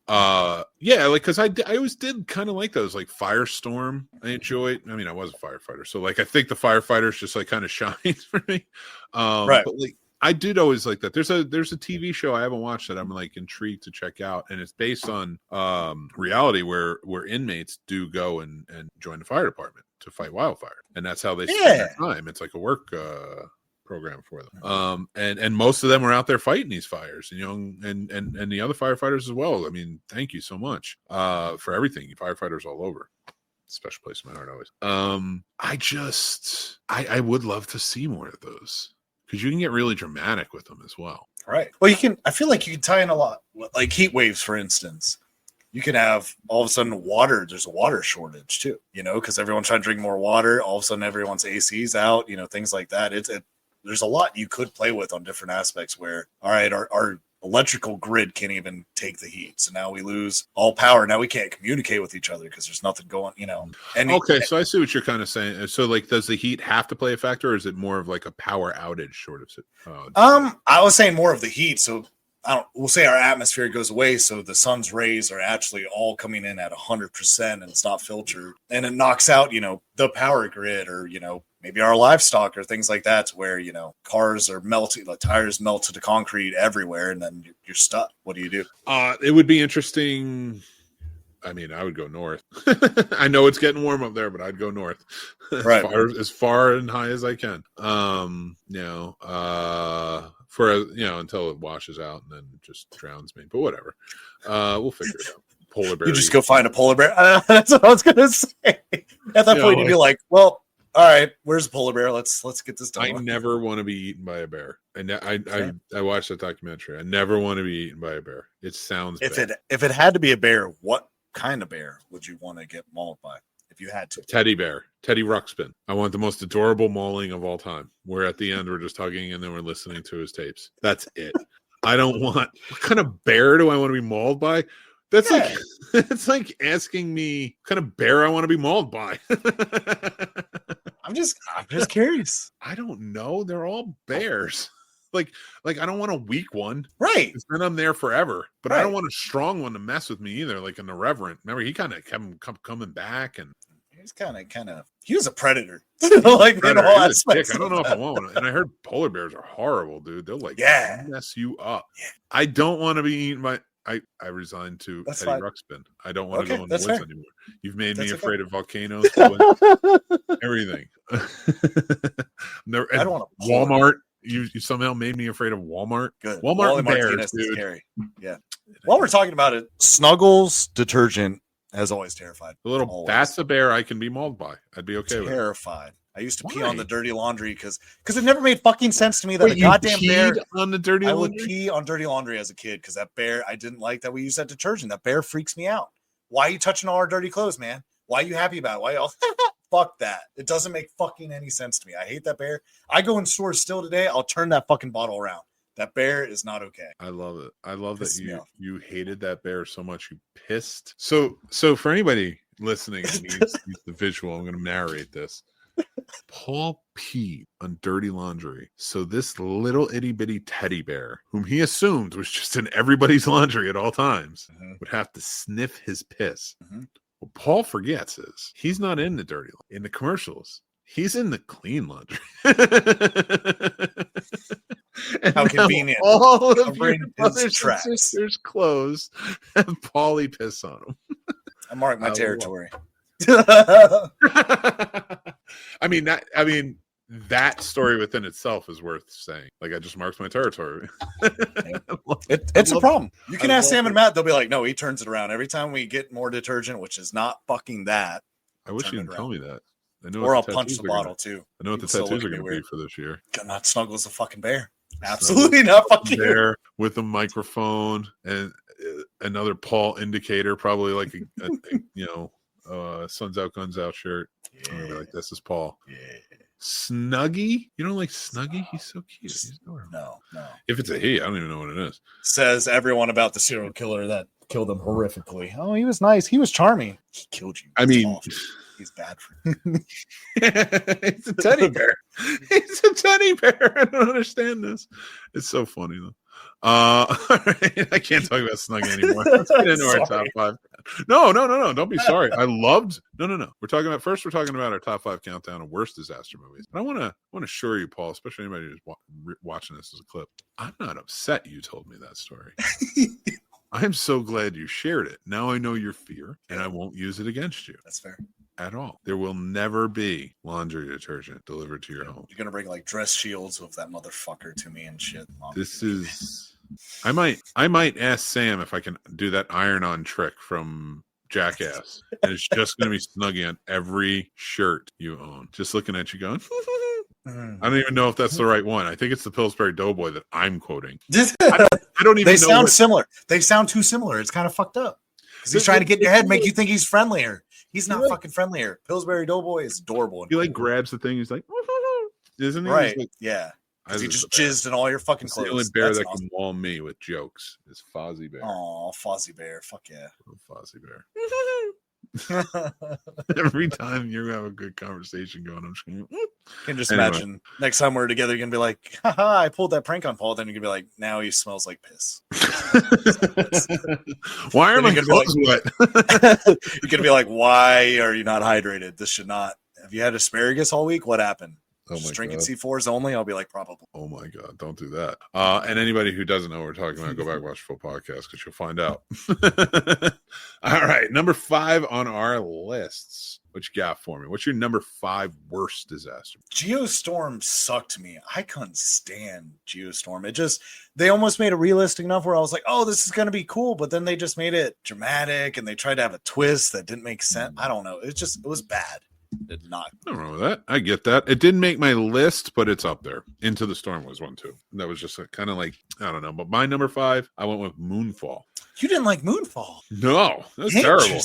Speaker 2: yeah, like because I always did kind of like those, like Firestorm. I enjoyed. I mean, I was a firefighter, so like I think the firefighters just like kind of shines for me.
Speaker 3: Right.
Speaker 2: But like I did always like that. There's a TV show I haven't watched that I'm like intrigued to check out, and it's based on reality where inmates do go and join the fire department to fight wildfire, and that's how they spend their time. It's like a work program for them. And most of them are out there fighting these fires, and and the other firefighters as well. I mean, thank you so much for everything. Firefighters all over. Special place in my heart always. I would love to see more of those because you can get really dramatic with them as well.
Speaker 3: Right. Well, I feel like you can tie in a lot, like heat waves, for instance. You can have all of a sudden there's a water shortage too, because everyone's trying to drink more water. All of a sudden everyone's AC's out, things like that. There's a lot you could play with on different aspects where, all right, our electrical grid can't even take the heat. So now we lose all power. Now we can't communicate with each other because there's nothing going, And
Speaker 2: okay, so I see what you're kind of saying. So like, does the heat have to play a factor, or is it more of like a power outage sort of?
Speaker 3: I was saying more of the heat. So we'll say our atmosphere goes away, so the sun's rays are actually all coming in at 100% and it's not filtered, and it knocks out, the power grid, or maybe our livestock or things like that, to where, you know, cars are melting, the tires melt to the concrete everywhere, and then you're stuck. What do you do?
Speaker 2: It would be interesting. I mean, I would go north. I know it's getting warm up there, but I'd go north
Speaker 3: Right.
Speaker 2: as far and high as I can. For until it washes out and then it just drowns me. But whatever, we'll figure it out. Polar bear.
Speaker 3: You just go find a polar bear. That's what I was gonna say. At that point, you'd be like, "Well, all right, where's the polar bear? Let's get this done."
Speaker 2: I never want to be eaten by a bear. I watched that documentary. I never want to be eaten by a bear. It sounds bad.
Speaker 3: If it had to be a bear, what kind of bear would you want to get mauled by if you had to?
Speaker 2: Teddy bear, Teddy Ruxpin. I want the most adorable mauling of all time, where at the end we're just hugging and then we're listening to his tapes. That's it. I don't want. What kind of bear do I want to be mauled by? That's like it's like asking me what kind of bear I want to be mauled by.
Speaker 3: I'm just curious.
Speaker 2: I don't know. They're all bears. Like I don't want a weak one,
Speaker 3: Right?
Speaker 2: Then I'm there forever. But
Speaker 3: Right.
Speaker 2: I don't want a strong one to mess with me either. Like an irreverent. Remember, he kind of kept coming back, and
Speaker 3: He's kind of. He was a predator. Like in all
Speaker 2: He's a dick.
Speaker 3: aspects.
Speaker 2: I don't know if I want one. And I heard polar bears are horrible, dude. They'll like mess you up.
Speaker 3: Yeah.
Speaker 2: I don't want to be eaten by. I resigned to
Speaker 3: That's
Speaker 2: Teddy
Speaker 3: fine.
Speaker 2: Ruxpin. I don't want to go in the woods
Speaker 3: fair.
Speaker 2: anymore. You've made
Speaker 3: That's
Speaker 2: me
Speaker 3: okay.
Speaker 2: afraid of volcanoes, everything.
Speaker 3: I don't want to
Speaker 2: Walmart. You somehow made me afraid of Walmart.
Speaker 3: Good.
Speaker 2: Walmart
Speaker 3: Wally
Speaker 2: and bears,
Speaker 3: Martinez is
Speaker 2: dude.
Speaker 3: scary. Yeah. While we're talking about it, Snuggles detergent has always terrified.
Speaker 2: The little
Speaker 3: Always.
Speaker 2: that's a bear I can be mauled by. I'd be okay with it.
Speaker 3: Terrified. I used to pee
Speaker 2: Why?
Speaker 3: on the dirty laundry because it never made fucking sense to me that
Speaker 2: Wait,
Speaker 3: a
Speaker 2: you
Speaker 3: goddamn bear.
Speaker 2: peed on the dirty
Speaker 3: I would
Speaker 2: laundry?
Speaker 3: pee on dirty laundry as a kid because that bear. I didn't like that we used that detergent. That bear freaks me out. Why are you touching all our dirty clothes, man? Why are you happy about it? Why y'all? Fuck that. It doesn't make fucking any sense to me. I hate that bear. I go in stores still today. I'll turn that fucking bottle around. That bear is not okay.
Speaker 2: I love it. I love that
Speaker 3: Pisses me off.
Speaker 2: you hated that bear so much you pissed. So for anybody listening who needs the visual, I'm going to narrate this. Paul peed on dirty laundry. So this little itty bitty teddy bear, whom he assumed was just in everybody's laundry at all times, would have to sniff his piss. What Paul forgets is he's not in the dirty in the commercials. He's in the clean laundry.
Speaker 3: How convenient.
Speaker 2: All of
Speaker 3: Covering
Speaker 2: your
Speaker 3: his
Speaker 2: brothers and
Speaker 3: tracks.
Speaker 2: sisters' clothes have Paulie piss on them.
Speaker 3: I mark my territory.
Speaker 2: I mean that story within itself is worth saying. Like, I just marked my territory.
Speaker 3: It's a problem. You can
Speaker 2: I
Speaker 3: ask
Speaker 2: love
Speaker 3: Sam and Matt. They'll be like, no, he turns it around. Every time we get more detergent, which is not fucking that.
Speaker 2: I wish you
Speaker 3: Turn it
Speaker 2: didn't tell me that. I know
Speaker 3: Or I'll
Speaker 2: what the
Speaker 3: punch
Speaker 2: tattoos
Speaker 3: the
Speaker 2: are
Speaker 3: bottle
Speaker 2: gonna-
Speaker 3: too.
Speaker 2: I know what the
Speaker 3: People still
Speaker 2: tattoos
Speaker 3: look
Speaker 2: are
Speaker 3: at me
Speaker 2: going to be
Speaker 3: weird.
Speaker 2: for this year.
Speaker 3: Not Snuggles a fucking bear. Absolutely not fucking
Speaker 2: Bear with a microphone and another Paul indicator, probably like a Suns Out Guns Out shirt. I'm gonna be like, this is Paul.
Speaker 3: Yeah.
Speaker 2: Snuggie? You don't like Snuggie? He's so cute. He's adorable.
Speaker 3: No.
Speaker 2: If it's a he, I don't even know what it is.
Speaker 3: Says everyone about the serial killer that killed him horrifically. Oh, he was nice. He was charming. He killed you.
Speaker 2: I
Speaker 3: That's
Speaker 2: mean,
Speaker 3: awful. He's bad for you.
Speaker 2: it's a teddy bear. It's a teddy bear. I don't understand this. It's so funny though. All right. I can't talk about Snuggie anymore. Let's get into our top five. No. Don't be sorry. No. We're talking about our top five countdown of worst disaster movies. But I want to assure you, Paul, especially anybody who's watching this as a clip, I'm not upset you told me that story. I'm so glad you shared it. Now I know your fear, and I won't use it against you.
Speaker 3: That's fair.
Speaker 2: At all. There will never be laundry detergent delivered to your home.
Speaker 3: You're gonna bring like dress shields of that motherfucker to me and shit.
Speaker 2: This is I might ask Sam if I can do that iron-on trick from Jackass. And it's just gonna be Snuggie on every shirt you own. Just looking at you going, I don't even know if that's the right one. I think it's the Pillsbury Doughboy that I'm quoting. I don't even
Speaker 3: They
Speaker 2: know
Speaker 3: sound similar. They sound too similar. It's kind of fucked up. Because he's trying to get in your head, make you think he's friendlier. He's not fucking friendlier. Pillsbury Doughboy is adorable.
Speaker 2: He like grabs the thing, he's like, isn't he?
Speaker 3: Right.
Speaker 2: He's like,
Speaker 3: Yeah.
Speaker 2: I
Speaker 3: He
Speaker 2: was
Speaker 3: just
Speaker 2: the best.
Speaker 3: jizzed in all your fucking
Speaker 2: It's
Speaker 3: clothes.
Speaker 2: the only bear
Speaker 3: That's
Speaker 2: that
Speaker 3: awesome.
Speaker 2: can wall me with jokes is Fozzie Bear.
Speaker 3: Oh, Fozzie Bear. Fuck yeah.
Speaker 2: Fozzie Bear. Every time you have a good conversation going, I'm just going,
Speaker 3: Can just
Speaker 2: Anyway.
Speaker 3: imagine next time we're together, you're gonna be like, haha, I pulled that prank on Paul. Then you're gonna be like, now he smells like piss.
Speaker 2: why are
Speaker 3: Then
Speaker 2: my
Speaker 3: you're gonna be
Speaker 2: clothes wet?
Speaker 3: You're gonna be like, why are you not hydrated? This should not have you had asparagus all week? What happened?
Speaker 2: Oh my
Speaker 3: Just drinking
Speaker 2: God.
Speaker 3: C4s only? I'll be like, probably.
Speaker 2: Oh my God, don't do that. And anybody who doesn't know what we're talking about, go back and watch the full podcast because you'll find out. All right, number 5 on our lists. What you got for me? What's your number 5 worst disaster?
Speaker 3: Geostorm sucked me. I couldn't stand Geostorm. They almost made it realistic enough where I was like, oh, this is going to be cool. But then they just made it dramatic and they tried to have a twist that didn't make sense. I don't know. It was bad. It did not.
Speaker 2: Nothing wrong with that. I get that. It didn't make my list, but it's up there. Into the Storm was one too. That was just kind of like, I don't know. But my number 5, I went with Moonfall.
Speaker 3: You didn't like Moonfall?
Speaker 2: No, that's terrible.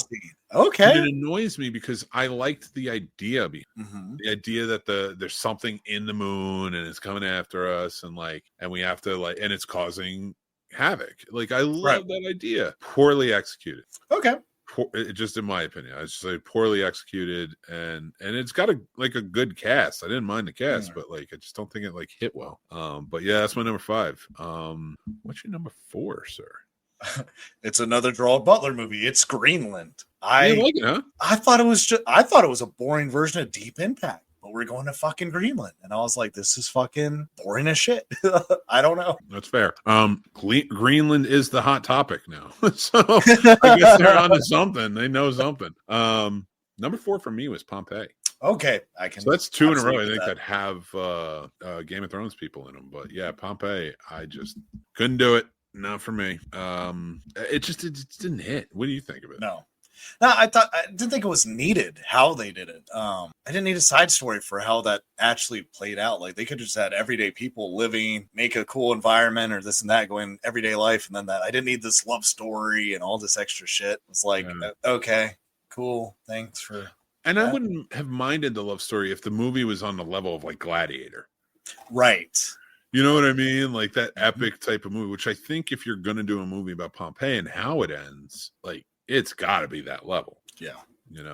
Speaker 3: Okay.
Speaker 2: And it annoys me because I liked the idea the idea that there's something in the moon and it's coming after us and we have to and it's causing havoc. Like I love that idea. Poorly executed.
Speaker 3: Okay.
Speaker 2: It just, in my opinion, I just say poorly executed, and it's got a good cast. I didn't mind the cast, but I just don't think it hit well. But yeah, that's my number 5. What's your number 4, sir?
Speaker 3: It's another Gerald Butler movie. It's Greenland.
Speaker 2: You like it, huh?
Speaker 3: I thought it was a boring version of Deep Impact, but we're going to fucking Greenland, and I was like, this is fucking boring as shit. I don't know.
Speaker 2: That's fair. Greenland is the hot topic now, so I guess they're onto something. They know something. Number 4 for me was Pompeii.
Speaker 3: Okay, I can.
Speaker 2: So that's 2 in a row. I think that have Game of Thrones people in them, but yeah, Pompeii. I just couldn't do it. Not for me. It didn't hit. What do you think of it?
Speaker 3: No, I didn't think it was needed how they did it. I didn't need a side story for how that actually played out. Like they could just had everyday people living, make a cool environment or this and that going everyday life. And then that I didn't need this love story and all this extra shit. It's like, okay, cool. Thanks for.
Speaker 2: And I wouldn't have minded the love story if the movie was on the level of Gladiator.
Speaker 3: Right.
Speaker 2: You know what I mean? Like that epic type of movie, which I think if you're going to do a movie about Pompeii and how it ends, it's got to be that level.
Speaker 3: Yeah.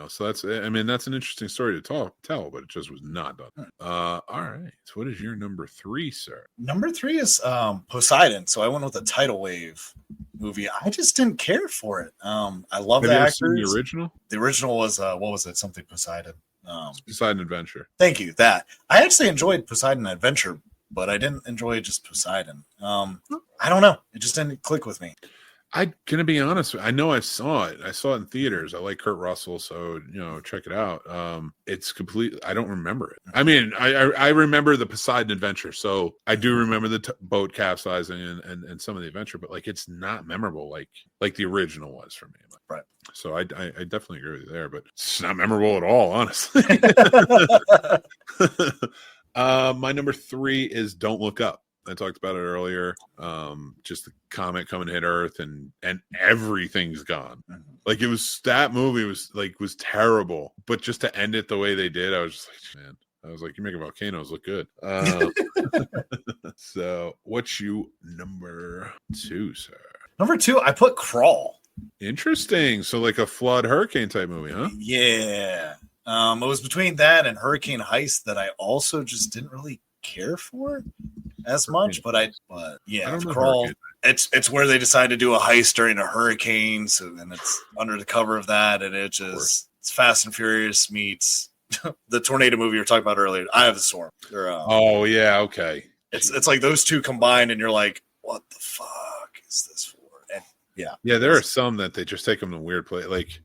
Speaker 2: So that's an interesting story to tell, but it just was not done. All right. So what is your number 3, sir?
Speaker 3: Number 3 is Poseidon. So I went with the Tidal Wave movie. I just didn't care for it. I love the actors.
Speaker 2: The original?
Speaker 3: The original was, what was it? Something Poseidon.
Speaker 2: Poseidon Adventure.
Speaker 3: Thank you. That. I actually enjoyed Poseidon Adventure, but I didn't enjoy just Poseidon. I don't know. It just didn't click with me.
Speaker 2: I'm gonna be honest. I know I saw it. I saw it in theaters. I like Kurt Russell, so check it out. It's complete. I don't remember it. I mean, I remember the Poseidon Adventure, so I do remember the boat capsizing and some of the adventure, but it's not memorable like the original was for me.
Speaker 3: Right.
Speaker 2: So I definitely agree with you there, but it's not memorable at all, honestly. My number 3 is Don't Look Up. I talked about it earlier. Just the comet coming to hit Earth and everything's gone. Like it was, that movie was terrible, but just to end it the way they did, I was just like, man, I was like, you're making volcanoes look good. So what's you number 2, sir?
Speaker 3: Number 2, I put Crawl.
Speaker 2: Interesting. So like a flood hurricane type movie, huh?
Speaker 3: Yeah. It was between that and Hurricane Heist that I also just didn't really care for as much, but yeah, Crawl. It's where they decide to do a heist during a hurricane, so then it's under the cover of that, and it's Fast and Furious meets the tornado movie we were talking about earlier. Eye of the Storm.
Speaker 2: Oh yeah, okay.
Speaker 3: It's like those two combined, and you're like, what the fuck is this for? And
Speaker 2: yeah, there are some that they just take them to weird place, like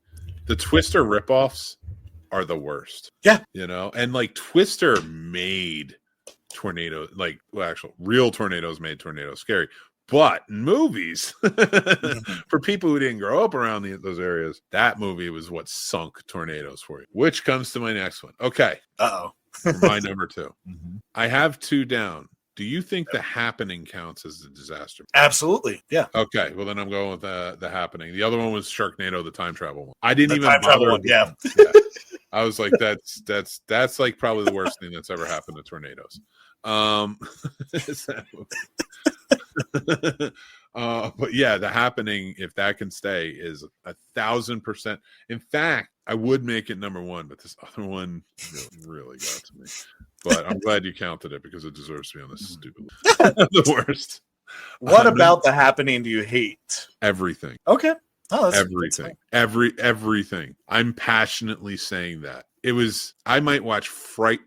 Speaker 2: the Twister ripoffs are the worst.
Speaker 3: Yeah,
Speaker 2: and Twister made tornado, real tornadoes made tornadoes scary, but in movies for people who didn't grow up around those areas, that movie was what sunk tornadoes for you, which comes to my next one. Okay. My number 2. I have 2 down. Do you think The Happening counts as a disaster?
Speaker 3: Absolutely. Yeah.
Speaker 2: Okay. Well, then I'm going with the Happening. The other one was Sharknado, the time travel one. I didn't even
Speaker 3: time travel one. Yeah.
Speaker 2: I was like, that's like probably the worst thing that's ever happened to tornadoes. But yeah, The Happening, if that can stay, is 1,000%. In fact, I would make it number 1, but this other one really got to me. But I'm glad you counted it because it deserves to be on this stupid list. The worst.
Speaker 3: What about The Happening do you hate?
Speaker 2: Everything.
Speaker 3: Okay. Oh, that's
Speaker 2: everything. Everything. I'm passionately saying that. I might watch Flight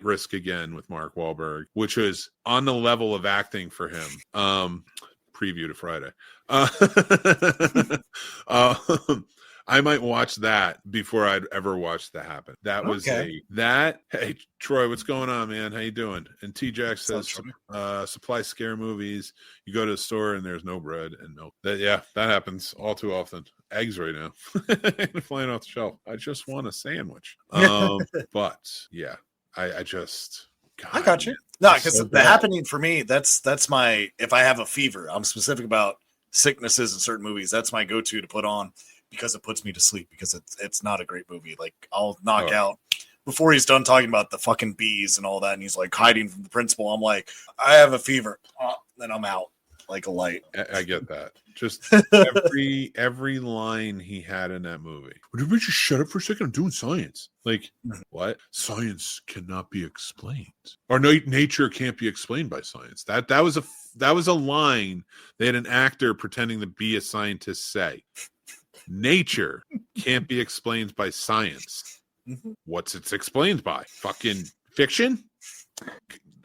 Speaker 2: Risk again with Mark Wahlberg, which was on the level of acting for him. Preview to Friday. I might watch that before I'd ever watch The Happen. That was Hey Troy, what's going on, man? How you doing? And T-Jack says supply scare movies. You go to the store and there's no bread and milk. That happens all too often. Eggs right now flying off the shelf. I just want a sandwich. But yeah, I just God,
Speaker 3: I got you. No, because The Happening for me, that's my, if I have a fever, I'm specific about sicknesses in certain movies. That's my go-to to put on because it puts me to sleep, because it's not a great movie. Like, I'll knock out before he's done talking about the fucking bees and all that, and he's like hiding from the principal. I'm like, I have a fever. Then I'm out like a light.
Speaker 2: I get that. Just every line he had in that movie. Would everybody just shut up for a second? I'm doing science. Like, what? Science cannot be explained, or nature can't be explained by science. That was a line they had an actor pretending to be a scientist say. Nature can't be explained by science. What's it explained by? Fucking fiction.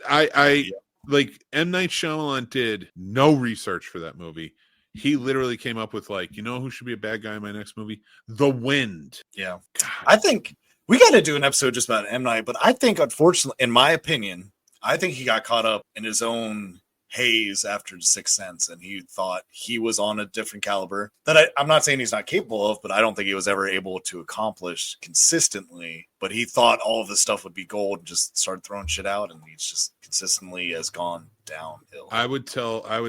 Speaker 2: Like, M. Night Shyamalan did no research for that movie. He literally came up with, like, you know who should be a bad guy in my next movie? The Wind.
Speaker 3: Yeah. God. I think we got to do an episode just about M. Night, but I think, unfortunately, in my opinion, I think he got caught up in his own haze after The Sixth Sense, and he thought he was on a different caliber that I'm not saying he's not capable of, but I don't think he was ever able to accomplish consistently. But he thought all of this stuff would be gold and just started throwing shit out, and he's just consistently has gone downhill.
Speaker 2: I would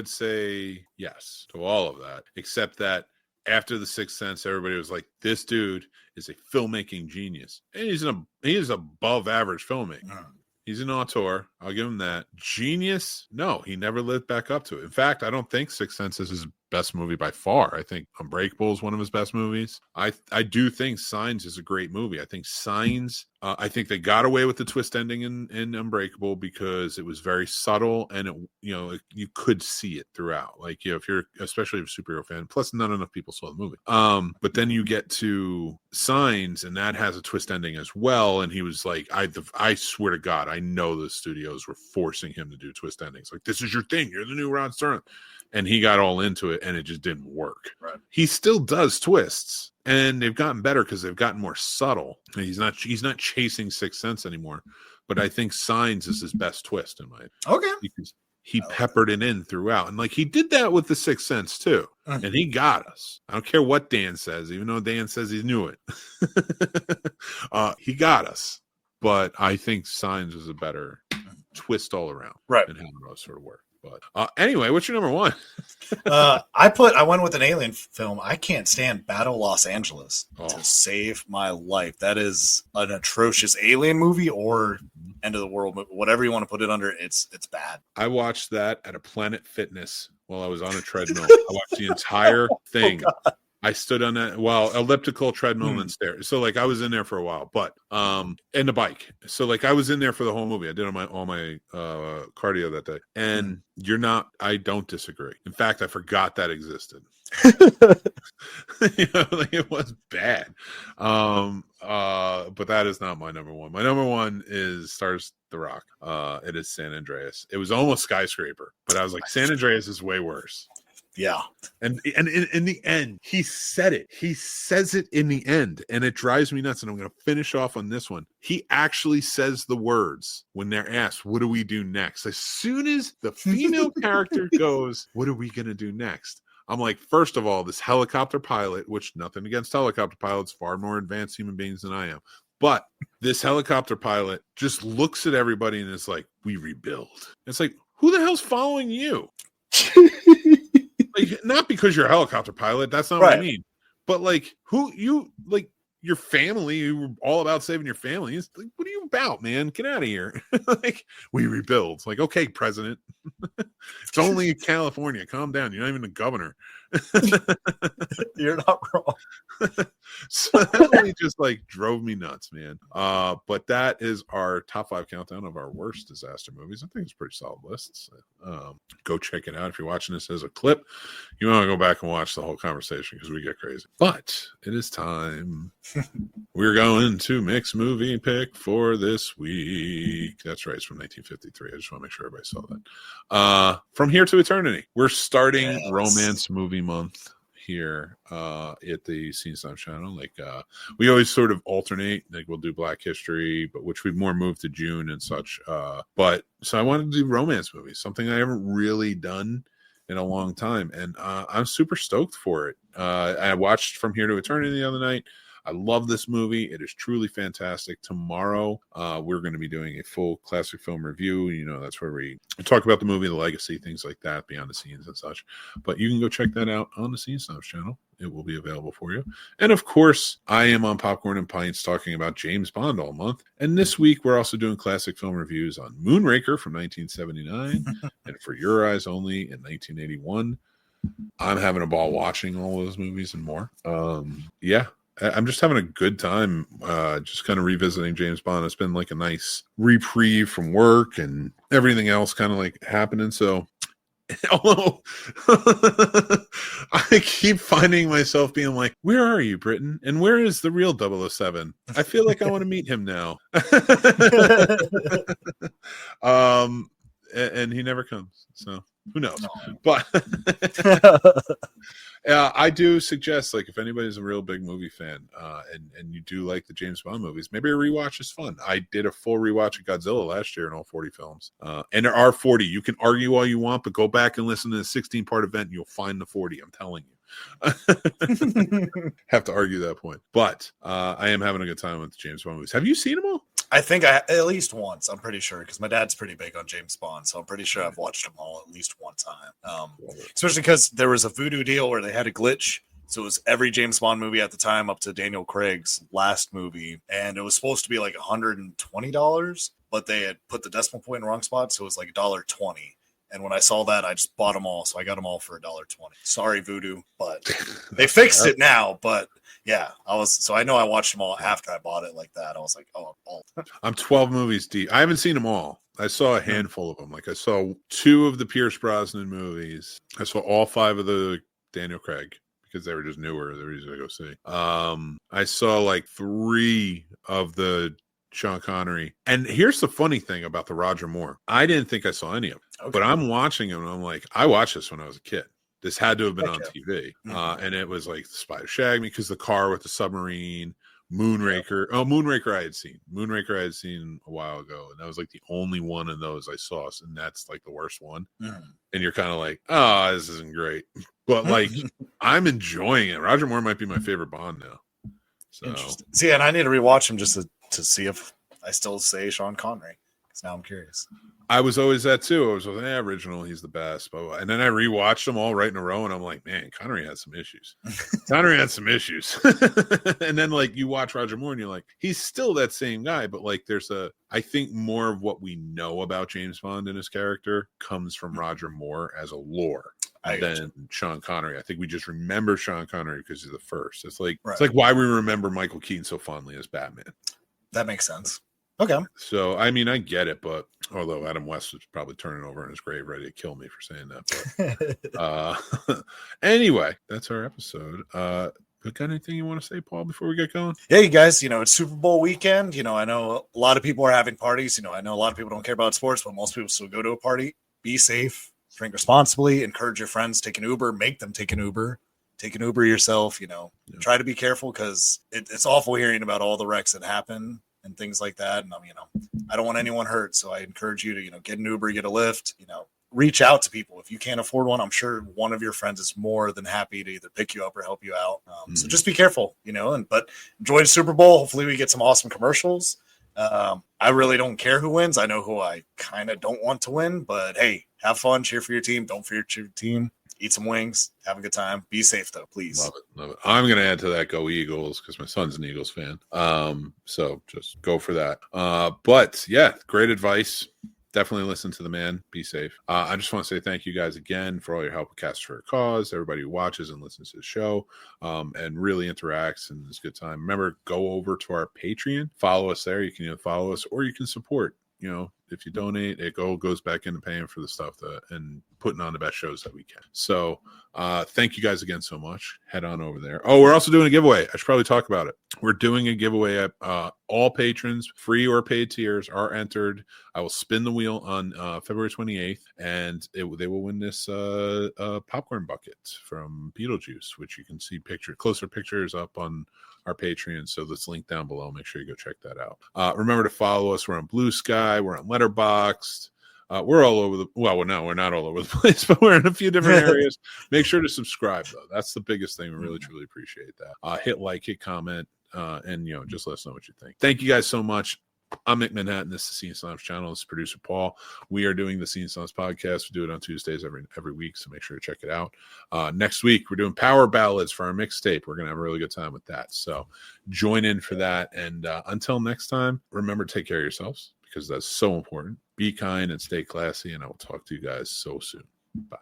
Speaker 2: say yes to all of that, except that after The Sixth Sense, everybody was like, this dude is a filmmaking genius, and he is above average filmmaker. He's an auteur. I'll give him that. Genius? No, he never lived back up to it. In fact, I don't think Sixth Sense is his best movie by far. I think Unbreakable is one of his best movies. I do think Signs is a great movie. I think Signs, I think they got away with the twist ending in Unbreakable because it was very subtle, and you could see it throughout. Like, if you're especially a superhero fan, plus not enough people saw the movie. But then you get to Signs, and that has a twist ending as well. And he was like, I swear to God, I know the studios were forcing him to do twist endings. Like, this is your thing. You're the new Ron Sterling. And he got all into it, and it just didn't work. Right. He still does twists, and they've gotten better because they've gotten more subtle. And he's not chasing Sixth Sense anymore. But I think Signs is his best twist in my opinion. Okay. Because he peppered it in throughout. And like, he did that with The Sixth Sense too. And he got us. I don't care what Dan says, even though Dan says he knew it. He got us. But I think Signs is a better twist all around. Right. And how it all sort of worked. But anyway, what's your number one?
Speaker 3: I went with an alien film. I can't stand Battle Los Angeles to save my life. That is an atrocious alien movie or end of the world movie, whatever you want to put it under. It's bad.
Speaker 2: I watched that at a Planet Fitness while I was on a treadmill. I watched the entire thing. I stood on that elliptical treadmill and stairs. So like, I was in there for a while, but and the bike. So like, I was in there for the whole movie. I did all my cardio that day. And I don't disagree. In fact, I forgot that existed. Like, it was bad. But that is not my number one. My number one stars The Rock. It is San Andreas. It was almost Skyscraper, but I was like, San Andreas is way worse.
Speaker 3: Yeah.
Speaker 2: And in the end, he said it. He says it in the end, and it drives me nuts. And I'm going to finish off on this one. He actually says the words when they're asked, what do we do next? As soon as the female character goes, what are we going to do next? I'm like, first of all, this helicopter pilot, which nothing against helicopter pilots, far more advanced human beings than I am. But this helicopter pilot just looks at everybody and is like, we rebuild. It's like, who the hell's following you? Like, not because you're a helicopter pilot. That's not what I mean. But like, your family, you were all about saving your family. It's like, what are you about, man? Get out of here. Like, we rebuild. It's like, okay, president. It's only in California. Calm down. You're not even the governor.
Speaker 3: You're not wrong.
Speaker 2: So that really just like drove me nuts, man. But that is our top 5 countdown of our worst disaster movies. I think it's a pretty solid list. Go check it out. If you're watching this as a clip, you want to go back and watch the whole conversation because we get crazy. But it is time. We're going to mix movie pick for this week. That's right. It's from 1953. I just want to make sure everybody saw that. From Here to Eternity. We're starting Romance Movie Month here at the Scene Snobs channel. Like we always sort of alternate. Like we'll do Black History, but which we've more moved to June and such. But so I wanted to do romance movies, something I haven't really done in a long time, and I'm super stoked for it. I watched From Here to Eternity the other night. I love this movie. It is truly fantastic. Tomorrow, we're going to be doing a full classic film review. You know, that's where we talk about the movie, the legacy, things like that, behind the scenes and such. But you can go check that out on the Scene Snobs channel. It will be available for you. And of course, I am on Popcorn and Pints talking about James Bond all month. And this week, we're also doing classic film reviews on Moonraker from 1979 and For Your Eyes Only in 1981. I'm having a ball watching all those movies and more. Yeah. I'm just having a good time just kind of revisiting James Bond. It's been like a nice reprieve from work and everything else kind of like happening. So although I keep finding myself being like, where are you, Britain? And where is the real 007? I feel like I want to meet him now. And he never comes. So who knows? No. But I do suggest, like, if anybody's a real big movie fan and you do like the James Bond movies, maybe a rewatch is fun. I did a full rewatch of Godzilla last year in all 40 films. And there are 40. You can argue all you want, but go back and listen to the 16-part event and you'll find the 40. I'm telling you. Have to argue that point. But I am having a good time with the James Bond movies. Have you seen them all?
Speaker 3: I think at least once, I'm pretty sure, because my dad's pretty big on James Bond, so I'm pretty sure I've watched them all at least one time. Especially because there was a voodoo deal where they had a glitch, so it was every James Bond movie at the time up to Daniel Craig's last movie, and it was supposed to be like $120, but they had put the decimal point in the wrong spot, so it was like $1.20. And when I saw that, I just bought them all, so I got them all for $1.20. Sorry, voodoo, but they fixed it now, but... Yeah, I know I watched them all after I bought it like that. I was like, oh.
Speaker 2: I'm 12 movies deep. I haven't seen them all. I saw a handful of them. Like I saw 2 of the Pierce Brosnan movies. I saw all 5 of the Daniel Craig because they were just newer. They were easy to go see. I saw like 3 of the Sean Connery. And here's the funny thing about the Roger Moore. I didn't think I saw any of them, but I'm watching them and I'm like, I watched this when I was a kid. This had to have been on TV. And it was like The Spider Shagged Me because the car with the submarine, Moonraker. Oh, Moonraker I had seen. Moonraker I had seen a while ago. And that was like the only one of those I saw. And that's like the worst one. And you're kind of like, oh, this isn't great. But like, I'm enjoying it. Roger Moore might be my favorite Bond now. So.
Speaker 3: Interesting. See, and I need to rewatch him just to see if I still say Sean Connery. Because now I'm curious.
Speaker 2: I was always that too. I was like, original, he's the best. And then I rewatched them all right in a row, and I'm like, man, Connery had some issues. And then like you watch Roger Moore, and you're like, he's still that same guy, but like I think more of what we know about James Bond and his character comes from Roger Moore as a lore than Sean Connery. I think we just remember Sean Connery because he's the first. It's like why we remember Michael Keaton so fondly as Batman.
Speaker 3: That makes sense. Okay.
Speaker 2: So, I mean, I get it, but although Adam West was probably turning over in his grave ready to kill me for saying that. But, anyway, that's our episode. Got anything you want to say, Paul, before we get going?
Speaker 3: Yeah, you guys, it's Super Bowl weekend. I know a lot of people are having parties. I know a lot of people don't care about sports, but most people still go to a party. Be safe, drink responsibly, encourage your friends, take an Uber, make them take an Uber. Take an Uber yourself, Try to be careful because it's awful hearing about all the wrecks that happen and things like that. And I don't want anyone hurt. So I encourage you to, get an Uber, get a Lyft, reach out to people. If you can't afford one, I'm sure one of your friends is more than happy to either pick you up or help you out. So just be careful, but enjoy the Super Bowl. Hopefully we get some awesome commercials. I really don't care who wins. I know who I kind of don't want to win, but hey, have fun, cheer for your team. Don't fear your team. Eat some wings. Have a good time. Be safe, though, please.
Speaker 2: Love it. I'm going to add to that, go Eagles, because my son's an Eagles fan. So just go for that. But, yeah, great advice. definitely listen to the man. Be safe. I just want to say thank you guys again for all your help with Cast for a Cause, everybody who watches and listens to the show, and really interacts, and it's a good time. Remember, go over to our Patreon, follow us there. You can either follow us or you can support. You know, if you donate, it goes back into paying for the stuff and putting on the best shows that we can. So thank you guys again so much. Head on over there. Oh, we're also doing a giveaway. I should probably talk about it. We're doing a giveaway at all patrons, free or paid tiers, are entered. I will spin the wheel on February 28th, and they will win this popcorn bucket from Beetlejuice, which you can see closer pictures up on our Patreon. So that's linked down below. Make sure you go check that out. Remember to follow us. We're on Blue Sky. We're on Letterboxd. We're all over we're not all over the place, but we're in a few different areas. Make sure to subscribe, though. That's the biggest thing. We really, truly appreciate that. Hit like, hit comment, and just let us know what you think. Thank you guys so much. I'm Mick Manhattan. This is the Scene Snobs channel. This is producer Paul. We are doing the Scene Snobs podcast. We do it on Tuesdays every week, so make sure to check it out. Next week, we're doing power ballads for our mixtape. We're going to have a really good time with that. So join in for that. And until next time, remember to take care of yourselves, because that's so important. Be kind and stay classy, and I will talk to you guys so soon. Bye.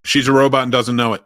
Speaker 2: She's a robot and doesn't know it.